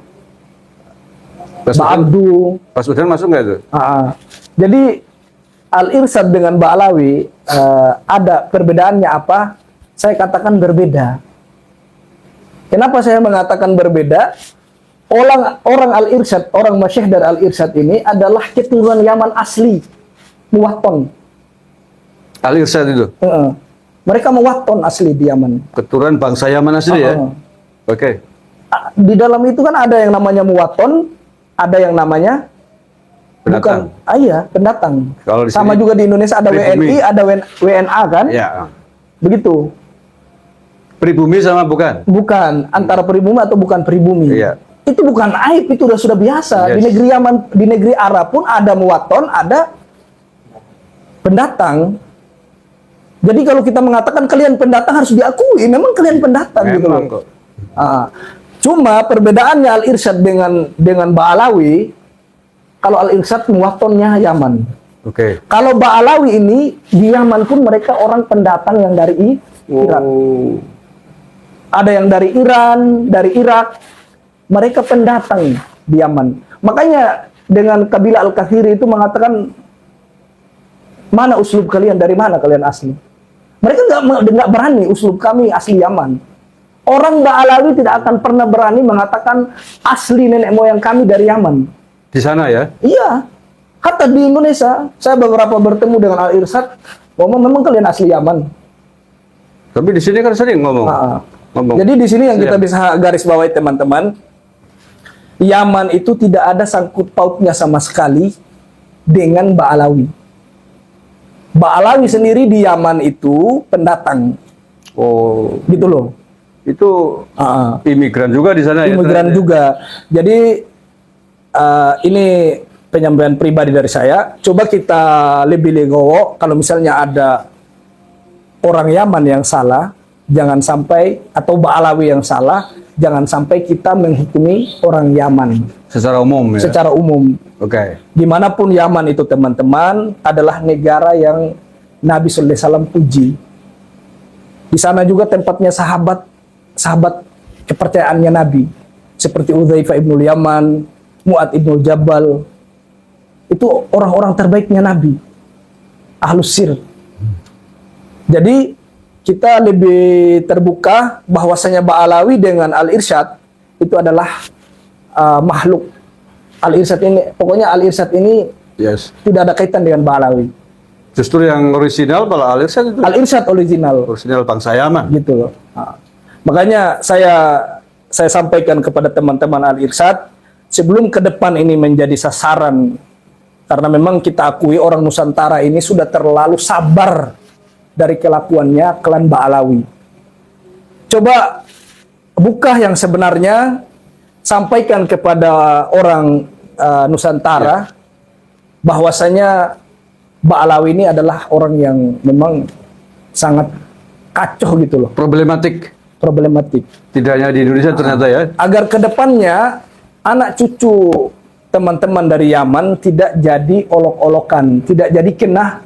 Ba Abdu. Pas udah masuk nggak itu? Jadi Al-Irsyad dengan Ba'alawi ada perbedaannya apa? Saya katakan berbeda. Kenapa saya mengatakan berbeda? Orang Al-Irsyad, orang Masyayikh dari Al-Irsyad ini adalah keturunan Yaman asli, Muwatton. Al-Irsyad itu? Mereka Muwatton asli di Yaman. Keturunan bangsa Yaman asli ya? Oke. Di dalam itu kan ada yang namanya Muwatton, ada yang namanya Pendatang. iya, pendatang. Kalau di Sama sini juga di Indonesia ada pribumi. WNI, ada WNA kan? Ya. Begitu. Pribumi sama bukan? Bukan antara pribumi atau bukan pribumi. Iya. Itu bukan aib, itu sudah biasa. Yes. Di negeri Yaman, di negeri Arab pun ada Muwatton, ada pendatang. Jadi kalau kita mengatakan kalian pendatang harus diakui, memang kalian pendatang gitu loh. Memang kok. Cuma perbedaannya Al-Irsyad dengan Ba'alawi, kalau Al-Irsyad Muwattonnya Yaman. Oke. Kalau Ba'alawi ini di Yaman pun mereka orang pendatang yang dari Irak. Ada yang dari Iran, dari Irak. Mereka pendatang di Yaman. Makanya dengan kabilah Al-Kathiri itu mengatakan, mana uslub kalian, dari mana kalian asli? Mereka nggak berani, uslub kami asli Yaman. Orang Ba'alawi tidak akan pernah berani mengatakan asli nenek moyang kami dari Yaman. Di sana ya? Iya. Hatta di Indonesia, saya beberapa bertemu dengan Al-Irsyad, ngomong memang kalian asli Yaman. Tapi di sini kan sering ngomong. Jadi di sini yang kita bisa garis bawahi teman-teman, Yaman itu tidak ada sangkut pautnya sama sekali dengan Ba'alawi. Ba'alawi sendiri di Yaman itu pendatang. Oh, Gitu loh. itu imigran juga di sana ya? Imigran juga. Jadi ini penyampaian pribadi dari saya. Coba kita lebih legowo. Kalau misalnya ada orang Yaman yang salah, jangan sampai, atau Ba'alawi yang salah, jangan sampai kita menghukumi orang Yaman. Secara umum ya? Secara umum. Oke. Dimanapun Yaman itu teman-teman adalah negara yang Nabi SAW puji. Di sana juga tempatnya sahabat kepercayaannya Nabi, seperti Udzaifah ibnul Yaman, Mu'ad ibnul Jabal. Itu orang-orang terbaiknya Nabi, Ahlus Sir. Jadi kita lebih terbuka bahwasanya Ba'alawi dengan Al-Irsyad itu adalah makhluk. Al-Irsyad ini, pokoknya Al-Irsyad ini Yes. tidak ada kaitan dengan Ba'alawi. Justru yang original malah Al-Irsyad itu. Al-Irsyad original. Original bangsa Yaman. Gitu loh. Nah, makanya saya sampaikan kepada teman-teman Al-Irsyad, sebelum ke depan ini menjadi sasaran, karena memang kita akui orang Nusantara ini sudah terlalu sabar dari kelakuannya klan Ba'alawi. Coba buka yang sebenarnya, sampaikan kepada orang Nusantara bahwasanya Ba'alawi ini adalah orang yang memang sangat kacau gitu loh, Problematik. problematik. Tidak hanya di Indonesia ternyata ya. Agar kedepannya anak cucu teman-teman dari Yaman tidak jadi olok-olokan, tidak jadi kena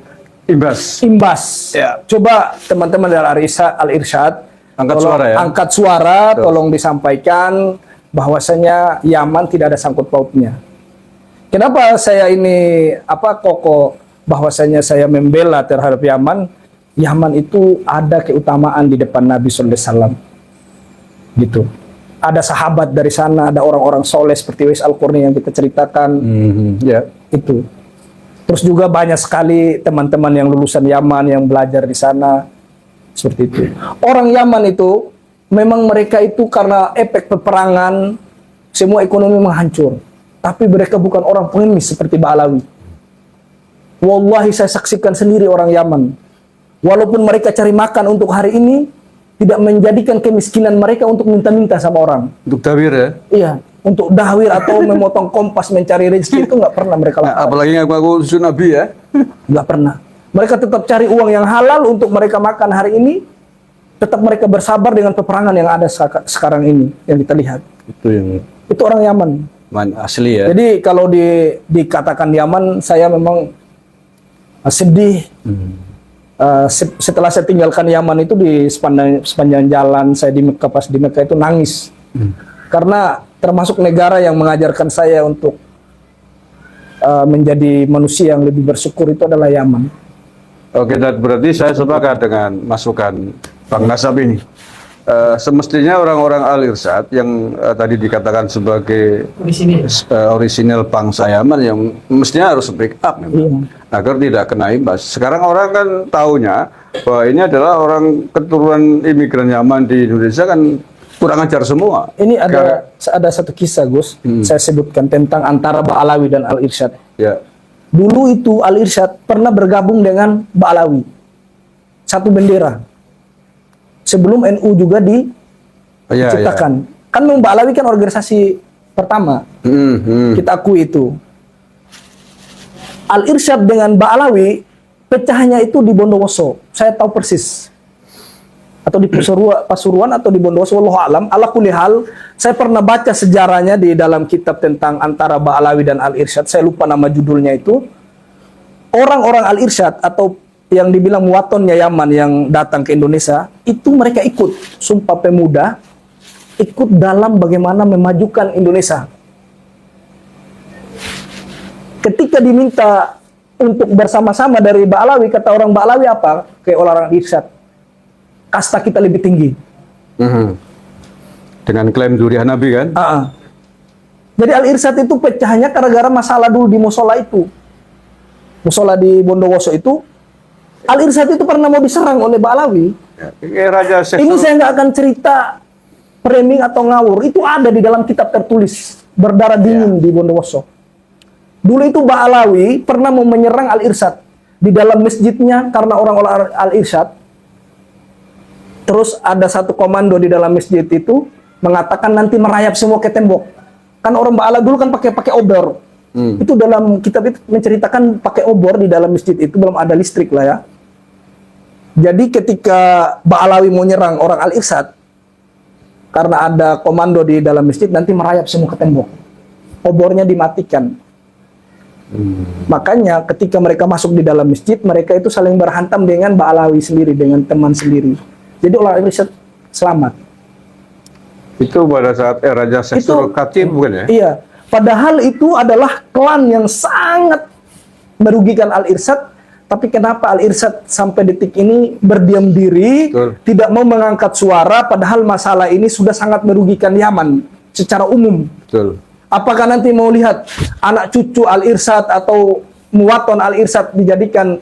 imbas. Ya. Coba teman-teman dari Al-Irsyad Angkat tolong suara ya. angkat suara, tolong disampaikan bahwasanya Yaman tidak ada sangkut pautnya. Kenapa saya ini kokoh bahwasanya saya membela terhadap Yaman? Yaman itu ada keutamaan di depan Nabi sallallahu alaihi wasallam. Gitu. Ada sahabat dari sana, ada orang-orang soleh seperti Wais Al-Qurni yang kita ceritakan. Ya. Itu. Terus juga banyak sekali teman-teman yang lulusan Yaman yang belajar di sana. Seperti itu. Orang Yaman itu memang mereka itu karena efek peperangan semua ekonomi menghancur. Tapi mereka bukan orang pengemis seperti Ba'alawi. Wallahi saya saksikan sendiri orang Yaman. Walaupun mereka cari makan untuk hari ini, tidak menjadikan kemiskinan mereka untuk minta-minta sama orang. Untuk tawir ya. Iya, untuk dahwir atau memotong kompas mencari rezeki itu nggak pernah mereka lakukan. Apalagi ngaku susu Nabi ya. Nggak pernah. Mereka tetap cari uang yang halal untuk mereka makan hari ini. Tetap mereka bersabar dengan peperangan yang ada sekarang ini yang kita lihat. Itu orang Yaman. Asli ya. Jadi kalau dikatakan Yaman, saya memang sedih. Setelah saya tinggalkan Yaman itu di sepanjang jalan saya di Mekah, pas di Mekah itu nangis. Karena termasuk negara yang mengajarkan saya untuk menjadi manusia yang lebih bersyukur itu adalah Yaman. Oke, dan berarti saya sepakat dengan masukan Bang Nasab ini. Semestinya orang-orang Al-Irsyad yang tadi dikatakan sebagai orisinil bangsa Yaman yang mestinya harus speak up memang, agar tidak kena imbas. Sekarang orang kan taunya bahwa ini adalah orang keturunan imigran Yaman di Indonesia kan kurang ajar semua. Ini ada satu kisah, Gus. Saya sebutkan tentang antara Ba'alawi dan Al-Irsyad. Ya. Dulu itu Al-Irsyad pernah bergabung dengan Ba'alawi. Satu bendera. Sebelum NU juga diciptakan. Kan Ba'alawi kan organisasi pertama. Kita akui itu. Al-Irsyad dengan Ba'alawi pecahnya itu di Bondowoso. Saya tahu persis. Atau di Pasuruan atau di Bondowoso, wallahu alam. Ala kulli hal, saya pernah baca sejarahnya di dalam kitab tentang antara Ba'alawi dan Al-Irsyad. Saya lupa nama judulnya itu. Orang-orang Al-Irsyad atau yang dibilang muwatonnya Yaman yang datang ke Indonesia, itu mereka ikut Sumpah Pemuda, ikut dalam bagaimana memajukan Indonesia. Ketika diminta untuk bersama-sama dari Ba'alawi, kata orang Ba'alawi apa? Kayak orang Irsyad, kasta kita lebih tinggi. Dengan klaim durian Nabi kan? Jadi Al-Irsyad itu pecahnya gara-gara masalah dulu di musola itu. Musola di Bondowoso itu, Al-Irsyad itu pernah mau diserang oleh Ba'alawi. Ini saya nggak akan cerita framing atau ngawur. Itu ada di dalam kitab tertulis berdarah dingin di Bondowoso. Dulu itu Ba'alawi pernah mau menyerang Al-Irsyad di dalam masjidnya karena orang-orang Al-Irsyad. Terus ada satu komando di dalam masjid itu mengatakan nanti merayap semua ke tembok. Kan orang Ba'alawi dulu kan pakai obor. Itu dalam kitab itu menceritakan pakai obor di dalam masjid itu, belum ada listrik lah ya. Jadi ketika Ba'alawi mau nyerang orang Al-Irsyad, karena ada komando di dalam masjid, nanti merayap semua ke tembok. Obornya dimatikan. Makanya ketika mereka masuk di dalam masjid, mereka itu saling berhantam dengan Ba'alawi sendiri, dengan teman sendiri. Jadi orang Al-Irsyad selamat. Itu pada saat Raja Sektor Katim bukan ya? Iya. Padahal itu adalah klan yang sangat merugikan Al-Irsyad. Tapi kenapa Al-Irsyad sampai detik ini berdiam diri, Betul. tidak mau mengangkat suara, padahal masalah ini sudah sangat merugikan Yaman secara umum. Betul. Apakah nanti mau lihat anak cucu Al-Irsyad atau muwaton Al-Irsyad dijadikan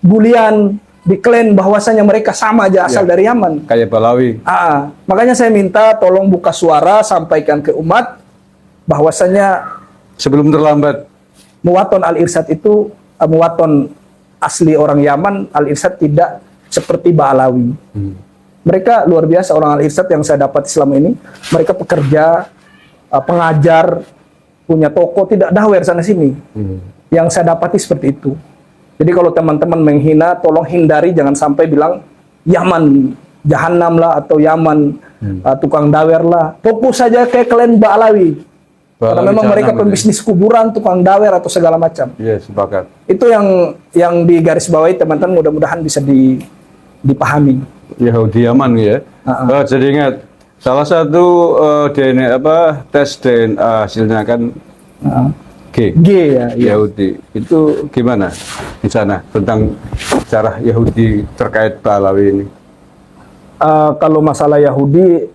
bulian, diklaim bahwasanya mereka sama aja asal dari Yaman? Kayak Balawi. Makanya saya minta tolong buka suara, sampaikan ke umat bahwasanya Sebelum terlambat. muwaton Al-Irsyad itu muwaton asli orang Yaman. Al-Irsyad tidak seperti Ba'alawi. Mereka luar biasa orang Al-Irsyad yang saya dapat selama ini. Mereka pekerja, pengajar, punya toko, tidak dawer sana sini. Yang saya dapati seperti itu. Jadi kalau teman-teman menghina, tolong hindari, jangan sampai bilang Yaman jahanam lah, atau Yaman tukang dawer lah. Fokus saja kayak kalian Ba'alawi. Karena memang mereka pembisnis kuburan, tukang dawer atau segala macam. Iya, sepakat. Itu yang digarisbawahi teman-teman, mudah-mudahan bisa dipahami. Yahudi Yaman ya. Jadi ingat, salah satu DNA tes DNA hasilnya kan G. G ya. Yahudi. Itu gimana di sana tentang cara Yahudi terkait Balawi ini? Kalau masalah Yahudi,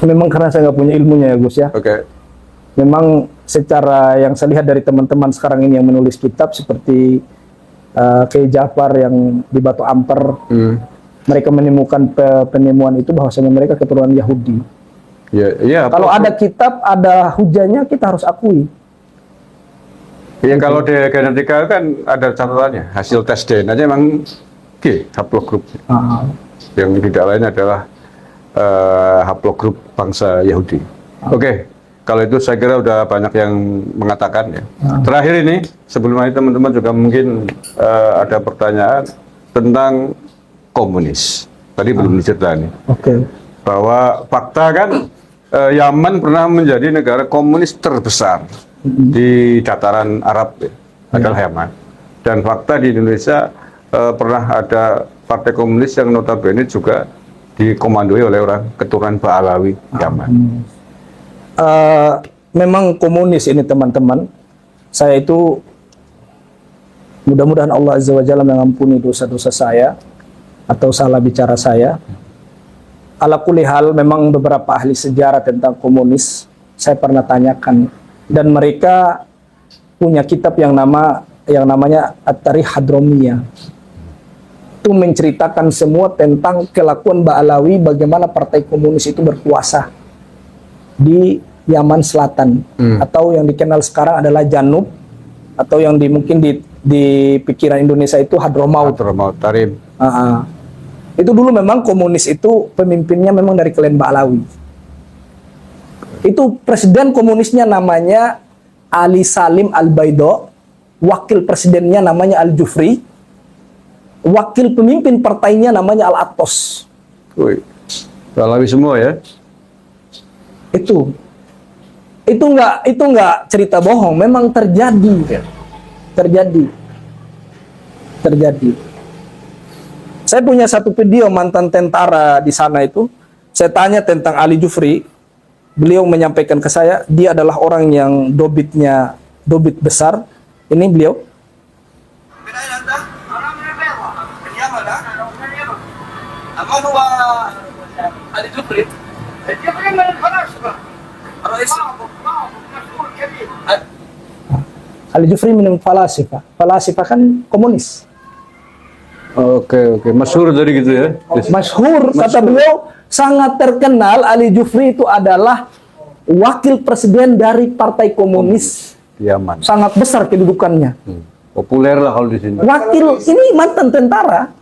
memang karena saya nggak punya ilmunya ya Gus ya. Oke. Memang secara yang saya lihat dari teman-teman sekarang ini yang menulis kitab seperti Kiai Jafar yang di Batu Amper, mereka menemukan penemuan itu bahwasanya mereka keturunan Yahudi. Ya. Kalau ada kitab, ada hujahnya, kita harus akui. Ya kalau di genetika kan ada catatannya, hasil tes DNA-nya memang G, haplogrup. Yang tidak lain adalah haplogrup bangsa Yahudi. Oke, kalau itu saya kira udah banyak yang mengatakan ya. Terakhir ini, sebelum itu teman-teman juga mungkin ada pertanyaan tentang komunis. Tadi belum diceritain. Oke. Bahwa fakta kan Yaman pernah menjadi negara komunis terbesar di dataran Arab adalah Yaman. Dan fakta di Indonesia pernah ada partai komunis yang notabene juga dikomandoi oleh orang keturunan Ba'alawi Yaman. Memang komunis ini teman-teman, saya itu mudah-mudahan Allah Azza wa Jalla mengampuni dosa-dosa saya atau salah bicara saya. Ala kulli hal, memang beberapa ahli sejarah tentang komunis saya pernah tanyakan, dan mereka punya kitab yang namanya At-Tarikh Hadromiyah. Itu menceritakan semua tentang kelakuan Ba'alawi, bagaimana partai komunis itu berkuasa di Yaman Selatan, atau yang dikenal sekarang adalah Janub, atau yang mungkin di pikiran Indonesia itu Hadramaut. Tarim. Itu dulu memang komunis itu pemimpinnya memang dari klan Ba'alawi. Itu presiden komunisnya namanya Ali Salim Al-Baido, wakil presidennya namanya Al-Jufri, wakil pemimpin partainya namanya Al-Attos. Ba'alawi semua ya? Itu nggak cerita bohong, memang terjadi. Terjadi. Saya punya satu video mantan tentara di sana itu. Saya tanya tentang Ali Jufri. Beliau menyampaikan ke saya, dia adalah orang yang dobit besar. Ini beliau. Ali Jufri. Ali Jufri minum falasifa. Falasifa kan komunis. Oke. Masyhur dari gitu ya? Masyhur, kata beliau, sangat terkenal. Ali Jufri itu adalah wakil presiden dari partai komunis. Yaman. Sangat besar kedudukannya. Populer lah kalau di sini. Wakil, ini mantan tentara.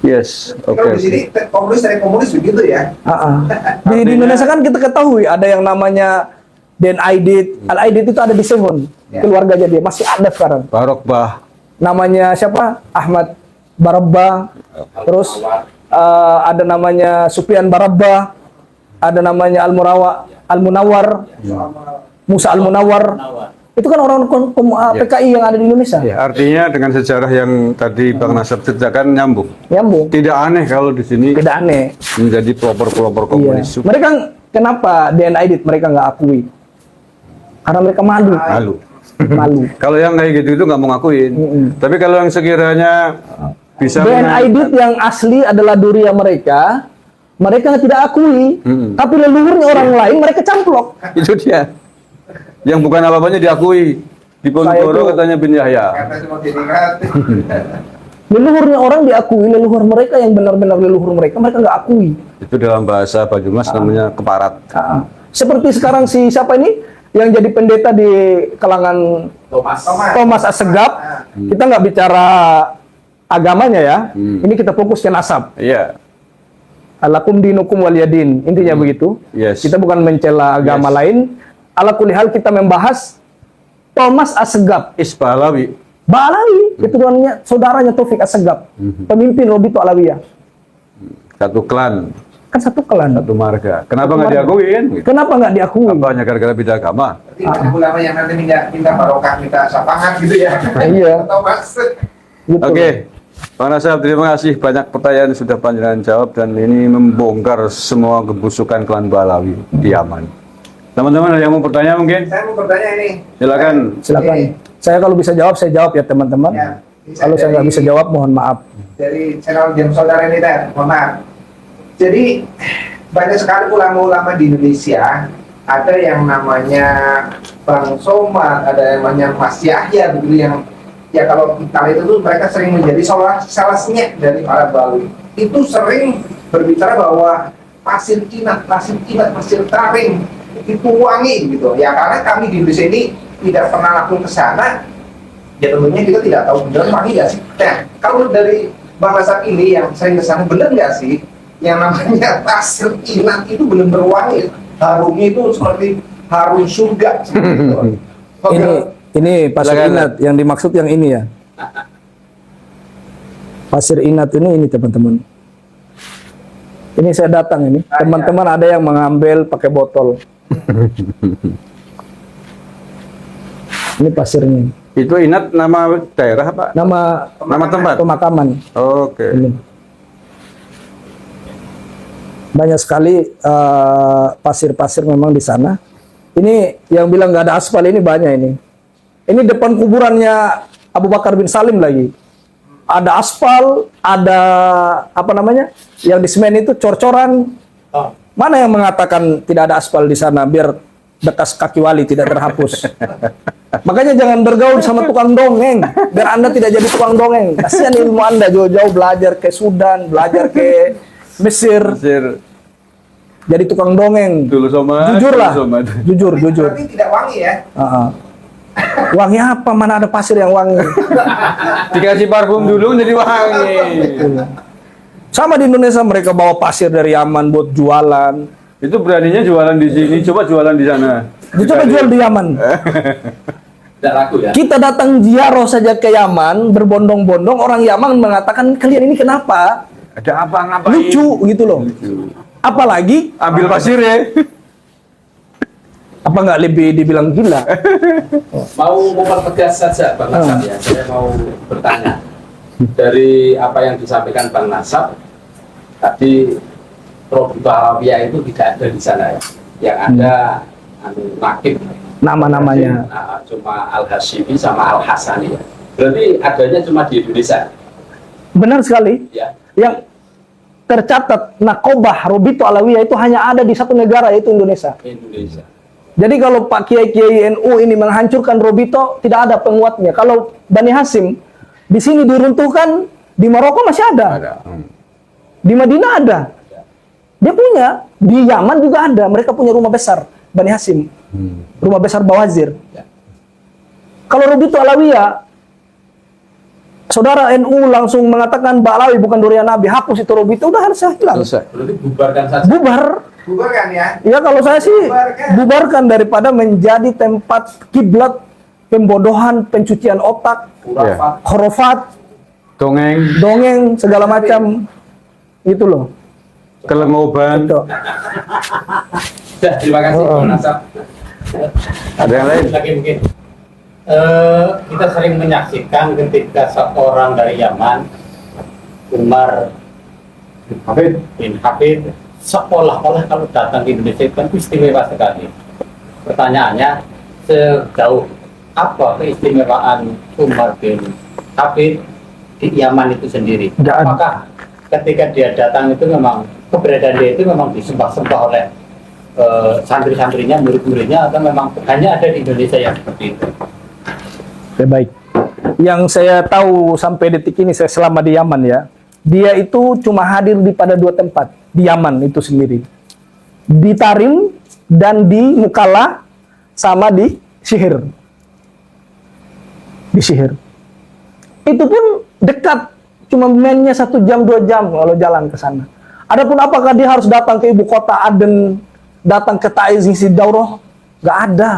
Yes, Kalau di sini komunis dari komunis begitu ya. Di Indonesia kan kita ketahui ada yang namanya Den Aidit. Al Aidit itu ada di Sehun, keluarganya dia masih ada sekarang. Barokbah. Namanya siapa? Ahmad Barabba. Terus ada namanya Sufyan Barabba. Ada namanya Al Munawar, Musa Al Munawar. Itu kan orang PKI yang ada di Indonesia. Ya, artinya dengan sejarah yang tadi Bang Nasab ceritakan nyambung. Nyambung. Tidak aneh kalau di sini Tidak aneh. menjadi pelopor-pelopor komunis. Iya. Mereka kenapa DNID mereka nggak akui? Karena mereka malu. Malu. Malu. Kalau yang kayak gitu itu nggak mau ngakuin. Tapi kalau yang sekiranya bisa DNID yang asli adalah Duria mereka tidak akui. Tapi leluhurnya orang lain mereka camplok. itu dia. Yang bukan apa-apanya diakui. Di Ponorogo katanya bin Yahya. Kata cuma dilihat. Leluhurnya orang diakui, leluhur mereka yang benar-benar leluhur mereka nggak akui. Itu dalam bahasa Banyumas namanya keparat. Seperti sekarang si siapa ini yang jadi pendeta di kalangan Thomas Assegaf. Kita nggak bicara agamanya ya. Ini kita fokus ke nasab. Iya. Alakum dinukum waliyadin. Intinya begitu. Yes. Kita bukan mencela agama lain. Ala kulli hal kita membahas Thomas Assegaf. Isbalawi. Balawi, keturunannya saudaranya Taufik Assegaf. Pemimpin Robito Alawiyah. Satu klan, Kan satu klan. satu marga. Kenapa nggak diakuin? Kenapa nggak diakui? Apa hanya gara-gara beda agama? Berarti banyak ulama yang nanti minta barokah, minta syafaat gitu ya. Iya. Atau maksud. Gitu. Oke, Bang Nasab, terima kasih banyak pertanyaan yang sudah panjenengan jawab dan ini membongkar semua kebusukan klan Balawi di Yaman. Teman-teman ada yang mau bertanya mungkin? Saya mau bertanya ini. Silakan. Silakan. Saya kalau bisa jawab, saya jawab ya teman-teman. Ya, Kalau saya nggak bisa jawab, mohon maaf. Dari channel Jam Saudara ini, mohon maaf. Jadi banyak sekali ulama-ulama di Indonesia. Ada yang namanya Bang Somad, ada yang namanya Mas Yahya, begitu yang ya kalau kita itu tuh mereka sering menjadi salahnya dari para Balawi. Itu sering berbicara bahwa pasir kinat, pasir taring itu wangi gitu. Ya karena kami di Indonesia ini tidak pernah langsung ke sana. Ya tentunya kita tidak tahu benar wangi nggak sih. Nah kalau dari Bang Nasab ini yang sering ke sana benar nggak sih yang namanya pasir kinat itu benar-benar wangi, harumnya itu seperti harum surga seperti itu. Ini pasir Silakan. inat yang dimaksud yang ini ya. Pasir inat ini teman-teman. Ini saya datang ini. Teman-teman ada yang mengambil pakai botol. Ini pasirnya. Itu Inat nama daerah apa? Nama tempat? pemakaman. Oke. Ini. Banyak sekali pasir-pasir memang di sana. Ini yang bilang nggak ada aspal ini banyak ini. Ini depan kuburannya Abu Bakar bin Salim lagi. Ada aspal, ada apa namanya? Yang di semen itu cor-coran. Mana yang mengatakan tidak ada aspal di sana biar bekas kaki wali tidak terhapus. Makanya jangan bergaul sama tukang dongeng biar Anda tidak jadi tukang dongeng. Kasihan ilmu Anda jauh-jauh belajar ke Sudan, belajar ke Mesir. Jadi tukang dongeng. Dulu sama. Jujur lah. Jujur. Berarti tidak wangi ya? Wangi apa? Mana ada pasir yang wangi? Dikasih parfum dulu jadi wangi. Sama di Indonesia mereka bawa pasir dari Yaman buat jualan. Itu beraninya jualan di sini, coba jualan di sana. Dicoba jual di Yaman. Tidak laku ya? Kita datang ziarah saja ke Yaman, berbondong-bondong, orang Yaman mengatakan kalian ini kenapa? Ada apa ngapain? Lucu gitu loh. Apalagi Ambil pasir ya. apa nggak lebih dibilang gila? Mau mempertegas saja Bang Nasab ya, saya mau bertanya. Dari apa yang disampaikan Bang Nasab, tadi Robito Alawiyah itu tidak ada di sana ya. Yang ada nakib Nama-namanya. cuma Al-Hashimi sama Al-Hasani ya. Berarti adanya cuma di Indonesia Benar sekali. ya. Yang tercatat Nakobah Robito Alawiyah itu hanya ada di satu negara yaitu Indonesia. Indonesia. Jadi kalau Pak Kiai-Kiai NU ini menghancurkan Robito, tidak ada penguatnya. Kalau Bani Hasim di sini diruntuhkan, di Maroko masih ada. Ada. Di Madinah ada. Dia punya. Di Yaman juga ada. Mereka punya rumah besar. Bani Hasim. Rumah besar Bawazir. Ya. Kalau Robito Alawiyah, saudara NU langsung mengatakan Mbak Alawi bukan durian Nabi. Hapus itu Robito, udah harus hilang. Selesai. Berarti bubarkan saja. Bubar. Bubarkan ya? Ya kalau saya sih Bubarkan. bubarkan daripada menjadi tempat kiblat pembodohan, pencucian otak, Khurafat. khurafat, Dongeng, dongeng, segala macam. Itu loh. kelengoban. Itu. Dah, terima kasih Bang Nasab. Ada yang lain? Lagi mungkin. Kita sering menyaksikan ketika seorang dari Yaman, Umar bin Hafid, seolah-olah kalau datang ke Indonesia itu kan istimewa sekali. Pertanyaannya, sejauh apa keistimewaan Umar bin Hafid di Yaman itu sendiri? Nggak ada. Apakah ketika dia datang itu memang keberadaan dia itu memang disembah-sembah oleh santri-santrinya, murid-muridnya, atau memang hanya ada di Indonesia yang seperti itu? Oke, baik. Yang saya tahu sampai detik ini, saya selama di Yaman ya, dia itu cuma hadir di pada 2 tempat di Yaman itu sendiri, di Tarim dan di Mukalla, sama di Sihir. Di Sihir itu pun dekat, cuma mainnya 1 jam 2 jam kalau jalan ke sana. Adapun apakah dia harus datang ke ibu kota Aden, datang ke Taiz ngisi daurah, nggak ada.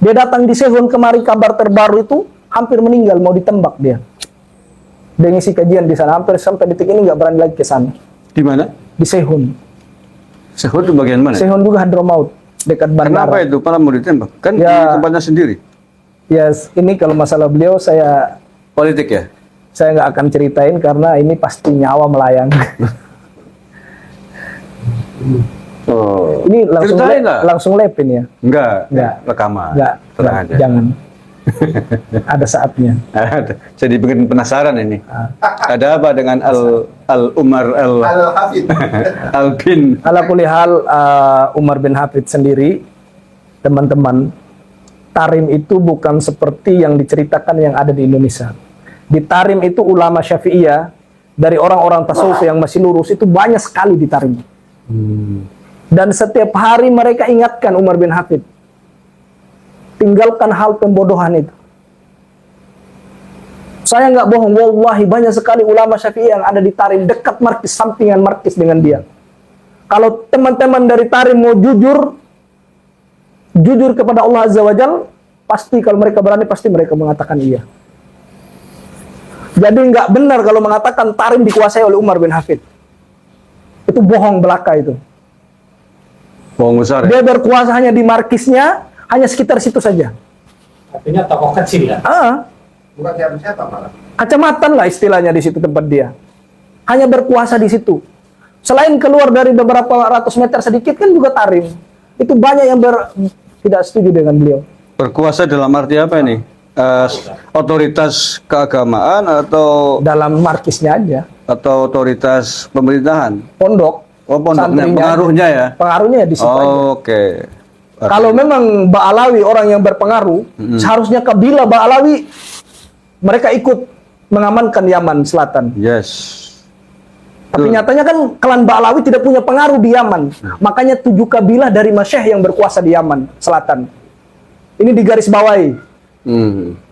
Dia datang di Sehun kemari, kabar terbaru itu hampir meninggal, mau ditembak dia. Dia ngisi kajian di sana, hampir sampai detik ini nggak berani lagi ke sana. Di mana? Di Sehun. Sehun itu bagian mana? Sehun juga Hadramaut, dekat bandara. Kenapa itu para mau ditembak? Kan di Ya. tempatnya sendiri. Yes, ini kalau masalah beliau saya Politik ya? nggak akan ceritain karena ini pasti nyawa melayang. Oh. Ini langsung Ceritain lah. langsung lepin ya. Enggak. Enggak. Rekaman. Nggak, Tenang aja. jangan. Ada saatnya. Jadi bikin penasaran ini. Ah. Ada apa dengan Al Umar Al-Hafid. Al bin? Ala kulli hal, Umar bin Hafid sendiri, teman-teman, Tarim itu bukan seperti yang diceritakan yang ada di Indonesia. Di Tarim itu ulama Syafi'iyah, dari orang-orang tasawuf yang masih lurus itu banyak sekali di Tarim. Dan setiap hari mereka ingatkan Umar bin Hafid, tinggalkan hal pembodohan itu. Saya nggak bohong, wallahi banyak sekali ulama Syafi'i yang ada di Tarim, dekat markis, sampingan markis dengan dia. Kalau teman-teman dari Tarim mau jujur kepada Allah Azza wa Jal, pasti kalau mereka berani, pasti mereka mengatakan iya. Jadi nggak benar kalau mengatakan Tarim dikuasai oleh Umar bin Hafid. Itu bohong belaka itu. Bohong besar ya? Dia berkuasa hanya di markisnya, hanya sekitar situ saja. Artinya tokoh kecil ya. Bukan siapa-siapa malah. Kecamatan lah istilahnya di situ tempat dia. Hanya berkuasa di situ. Selain keluar dari beberapa ratus meter sedikit kan juga Tarim. Itu banyak yang tidak setuju dengan beliau. Berkuasa dalam arti apa ini? Otoritas keagamaan Dalam markisnya aja. atau otoritas pemerintahan? Pondok. Oh, pondoknya, santrinya pengaruhnya aja. ya? Pengaruhnya di situ aja. Oke. Kalau memang Ba'alawi orang yang berpengaruh, seharusnya kabilah Ba'alawi mereka ikut mengamankan Yaman Selatan. Yes. Tapi Betul. nyatanya kan klan Ba'alawi tidak punya pengaruh di Yaman. Makanya 7 kabilah dari Masyekh yang berkuasa di Yaman Selatan. Ini digarisbawahi.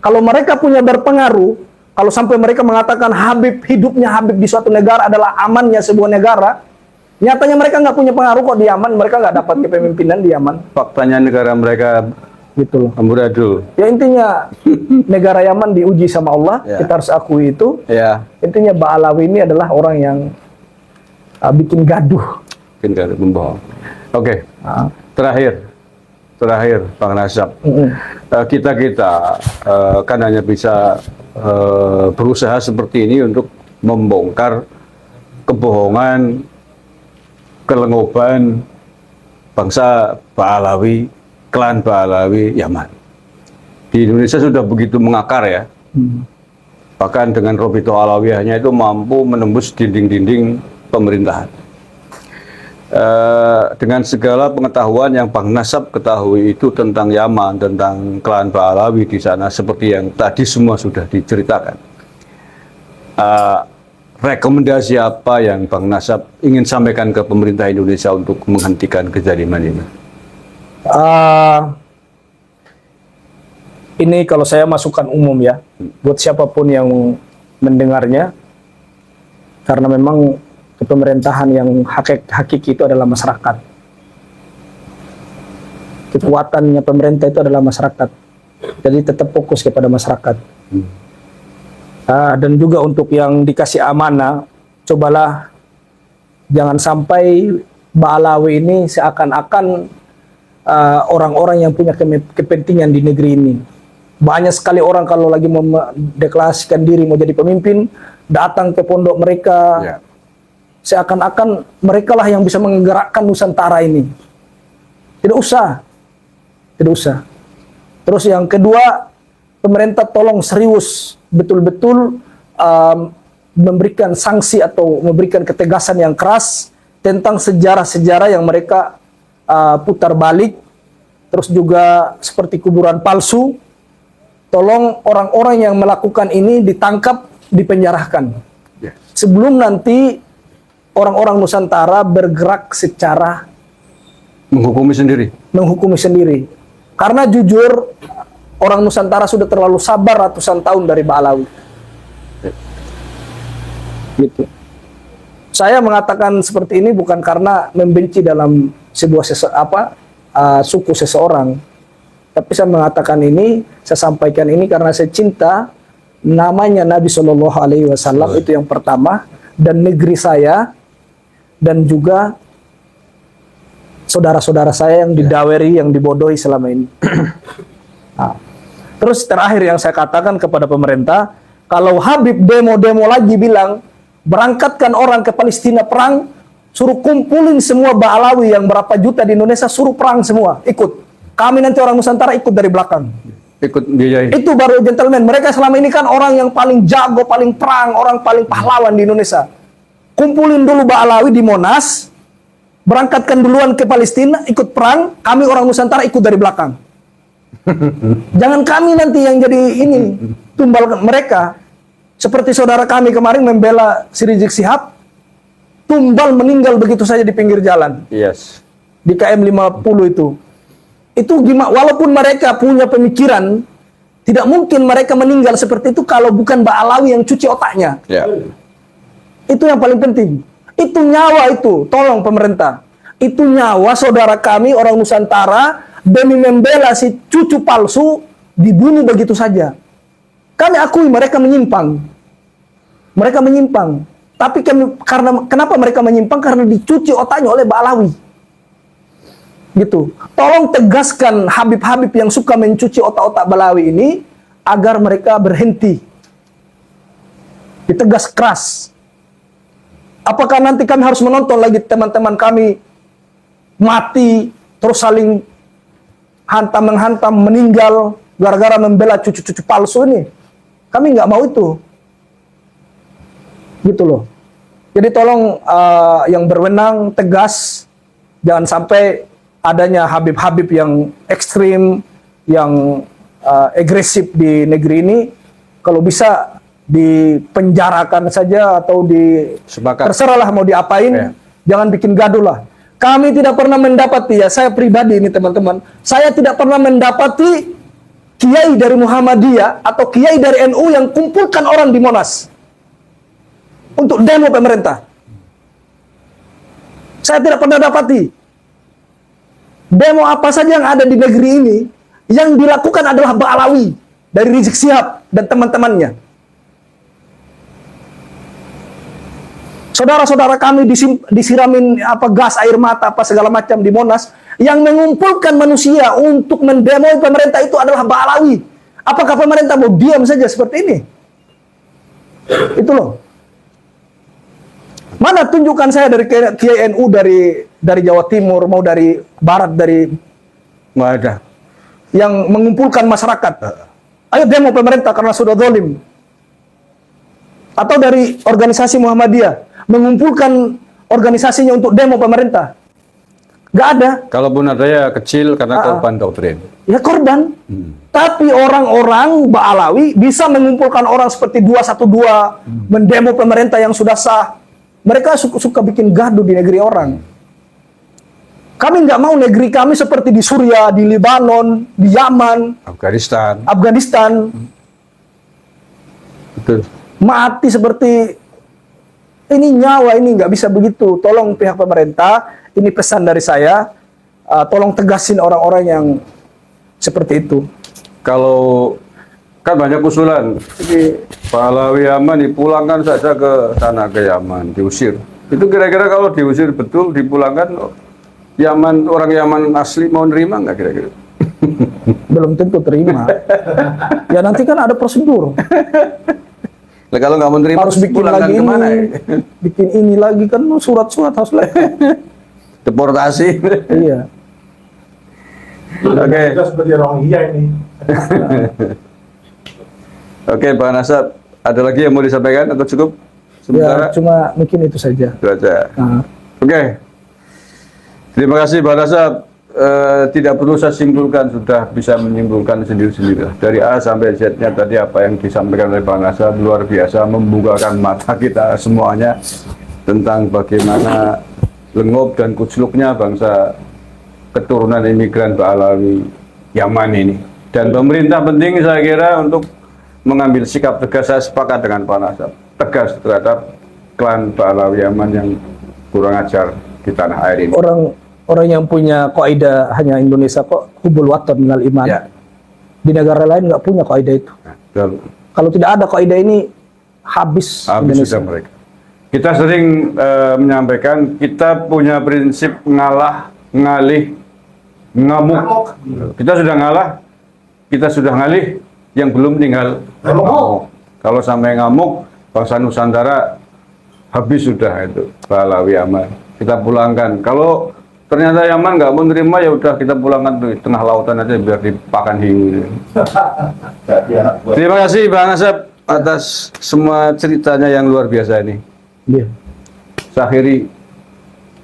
Kalau mereka punya berpengaruh, kalau sampai mereka mengatakan hidupnya Habib di suatu negara adalah amannya sebuah negara, nyatanya mereka nggak punya pengaruh kok di Yaman, mereka nggak dapat kepemimpinan di Yaman. Faktanya negara mereka Gitu loh. amburadul. Ya intinya negara Yaman diuji sama Allah, Ya. kita harus akui itu. Ya, Intinya Ba'alawi ini adalah orang yang bikin gaduh. mungkin gak membohong. Oke, Ah. terakhir Bang Nasab. Kita kan hanya bisa berusaha seperti ini untuk membongkar kebohongan, kelengoban bangsa Ba'alawi, klan Ba'alawi Yaman. Di Indonesia sudah begitu mengakar ya. Bahkan dengan Robito Alawiyahnya itu mampu menembus dinding-dinding pemerintahan. Dengan segala pengetahuan yang Bang Nasab ketahui itu tentang Yaman, tentang klan Ba'alawi di sana, seperti yang tadi semua sudah diceritakan. Rekomendasi apa yang Bang Nasab ingin sampaikan ke pemerintah Indonesia untuk menghentikan kezaliman ini? Ini kalau saya masukkan umum ya, buat siapapun yang mendengarnya, karena memang pemerintahan yang hakiki itu adalah masyarakat. Kekuatannya pemerintah itu adalah masyarakat. Jadi tetap fokus kepada masyarakat. Dan juga untuk yang dikasih amanah, cobalah jangan sampai Ba'alawi ini seakan-akan orang-orang yang punya kepentingan di negeri ini. Banyak sekali orang kalau lagi mendeklarasikan diri mau jadi pemimpin, datang ke pondok mereka, Ya. seakan-akan mereka lah yang bisa menggerakkan Nusantara ini. Tidak usah. Tidak usah. Terus yang kedua, pemerintah tolong serius, betul-betul memberikan sanksi atau memberikan ketegasan yang keras tentang sejarah-sejarah yang mereka putar balik. Terus juga seperti kuburan palsu, tolong orang-orang yang melakukan ini ditangkap, dipenjarakan. Ya. Sebelum nanti orang-orang Nusantara bergerak secara Menghukumi sendiri. Karena jujur, orang Nusantara sudah terlalu sabar ratusan tahun dari Ba'alawi. Gitu. Saya mengatakan seperti ini bukan karena membenci dalam sebuah suku seseorang, tapi saya mengatakan ini, saya sampaikan ini karena saya cinta namanya Nabi Shallallahu Alaihi Wasallam, itu yang pertama, dan negeri saya, dan juga saudara-saudara saya yang didaweri, yang dibodohi selama ini. Nah, terus terakhir yang saya katakan kepada pemerintah, kalau Habib demo-demo lagi bilang berangkatkan orang ke Palestina perang, suruh kumpulin semua Ba'alawi yang berapa juta di Indonesia, suruh perang semua, ikut. Kami nanti orang Nusantara ikut dari belakang. Ikut biayai. Itu baru gentleman. Mereka selama ini kan orang yang paling jago, paling perang, orang paling pahlawan di Indonesia. Kumpulin dulu Ba'alawi di Monas, berangkatkan duluan ke Palestina, ikut perang, kami orang Nusantara ikut dari belakang. Jangan kami nanti yang jadi ini, tumbal mereka. Seperti saudara kami kemarin membela si Rizik Sihab, tumbal meninggal begitu saja di pinggir jalan. Yes. Di KM 50 itu. Itu gimana, walaupun mereka punya pemikiran, tidak mungkin mereka meninggal seperti itu kalau bukan Ba'alawi yang cuci otaknya. Ya. Itu yang paling penting. Itu nyawa itu, tolong pemerintah. Itu nyawa saudara kami orang Nusantara demi membela si cucu palsu dibunuh begitu saja. Kami akui mereka menyimpang. Mereka menyimpang. Tapi kenapa mereka menyimpang? Karena dicuci otaknya oleh Ba'alawi. Gitu. Tolong tegaskan Habib-Habib yang suka mencuci otak-otak Ba'alawi ini agar mereka berhenti. Ditegas keras. Apakah nanti kami harus menonton lagi teman-teman kami mati terus saling hantam-menghantam meninggal gara-gara membela cucu-cucu palsu ini? Kami nggak mau itu. Gitu loh. Jadi tolong yang berwenang tegas, jangan sampai adanya Habib-Habib yang ekstrim, yang agresif di negeri ini. Kalau bisa dipenjarakan saja atau Sepakat. terserahlah mau diapain, Ya. jangan bikin gaduh lah. Kami tidak pernah mendapati, ya saya pribadi ini teman-teman, saya tidak pernah mendapati kiai dari Muhammadiyah atau kiai dari NU yang kumpulkan orang di Monas untuk demo pemerintah. Saya tidak pernah dapati. Demo apa saja yang ada di negeri ini yang dilakukan adalah Ba'alawi dari Rizik Sihab dan teman-temannya. Saudara-saudara kami disiramin gas air mata apa segala macam di Monas, yang mengumpulkan manusia untuk mendemo pemerintah itu adalah Ba'alawi. Apakah pemerintah mau diam saja seperti ini? Itu loh. Mana tunjukkan saya dari Kiai NU dari Jawa Timur, mau dari Barat, dari Nggak ada. yang mengumpulkan masyarakat. Ayo demo pemerintah karena sudah zalim. Atau dari organisasi Muhammadiyah mengumpulkan organisasinya untuk demo pemerintah. Gak ada. Kalaupun ada ya kecil karena korban doktrin. Ya korban. Tapi orang-orang Ba'alawi bisa mengumpulkan orang seperti 212 mendemo pemerintah yang sudah sah. Mereka suka bikin gaduh di negeri orang. Kami nggak mau negeri kami seperti di Suriah, di Lebanon, di Yaman, Afghanistan. Betul. Mati seperti ini, nyawa ini nggak bisa begitu. Tolong pihak pemerintah, ini pesan dari saya, tolong tegasin orang-orang yang seperti itu. Kalau kan banyak usulan, Pahlawi Yaman dipulangkan saja ke sana, ke Yaman, diusir. Itu kira-kira kalau diusir betul, dipulangkan, Yaman, orang Yaman asli mau nerima nggak kira-kira? Belum tentu terima. Ya nanti kan ada prosedur. Nah, kalau nggak mau nerima Harus bikin pulangkan lagi kemana ini, ya? bikin ini lagi kan surat-surat harus lengkap. Deportasi. Iya. Oke. Kita seperti orang iya ini. Oke, Pak Nasab, ada lagi yang mau disampaikan atau cukup? Sementara Ya, cuma mungkin itu saja. itu aja. Nah, Oke. Terima kasih Pak Nasab. Tidak perlu saya simpulkan, sudah bisa menyimpulkan sendiri-sendiri. Dari A sampai Z-nya tadi apa yang disampaikan oleh Pak Nasab luar biasa, membukakan mata kita semuanya tentang bagaimana lengob dan kucluknya bangsa keturunan imigran Pahlawi Yaman ini. Dan pemerintah penting saya kira untuk mengambil sikap tegas. Saya sepakat dengan Pak Nasab, tegas terhadap klan Pahlawi Yaman yang kurang ajar di tanah air ini. orang yang punya kaidah hanya Indonesia kok hubul waton minal iman. Ya. Di negara lain nggak punya kaidah itu. Betul. Kalau tidak ada kaidah ini habis Habis Indonesia. sudah mereka. Kita sering menyampaikan kita punya prinsip ngalah, ngalih, ngamuk. Kita sudah ngalah, kita sudah ngalih, yang belum tinggal ngamuk. Kalau sampai ngamuk, bangsa Nusantara habis sudah itu Pahlawi Yaman. Kita pulangkan. Kalau ternyata Yaman nggak mau nerima, ya udah kita pulangkan di tengah lautan aja biar dipakan hiu. Terima kasih Bang Nasab atas semua ceritanya yang luar biasa ini. Iya. Saya akhiri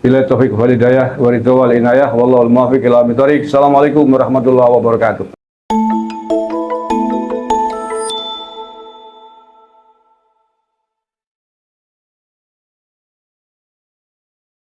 bila taufik wal hidayah wa ridha wal inayah wallahu al muwaffiq ila aqwamit thoriq. Assalamualaikum warahmatullahi wabarakatuh.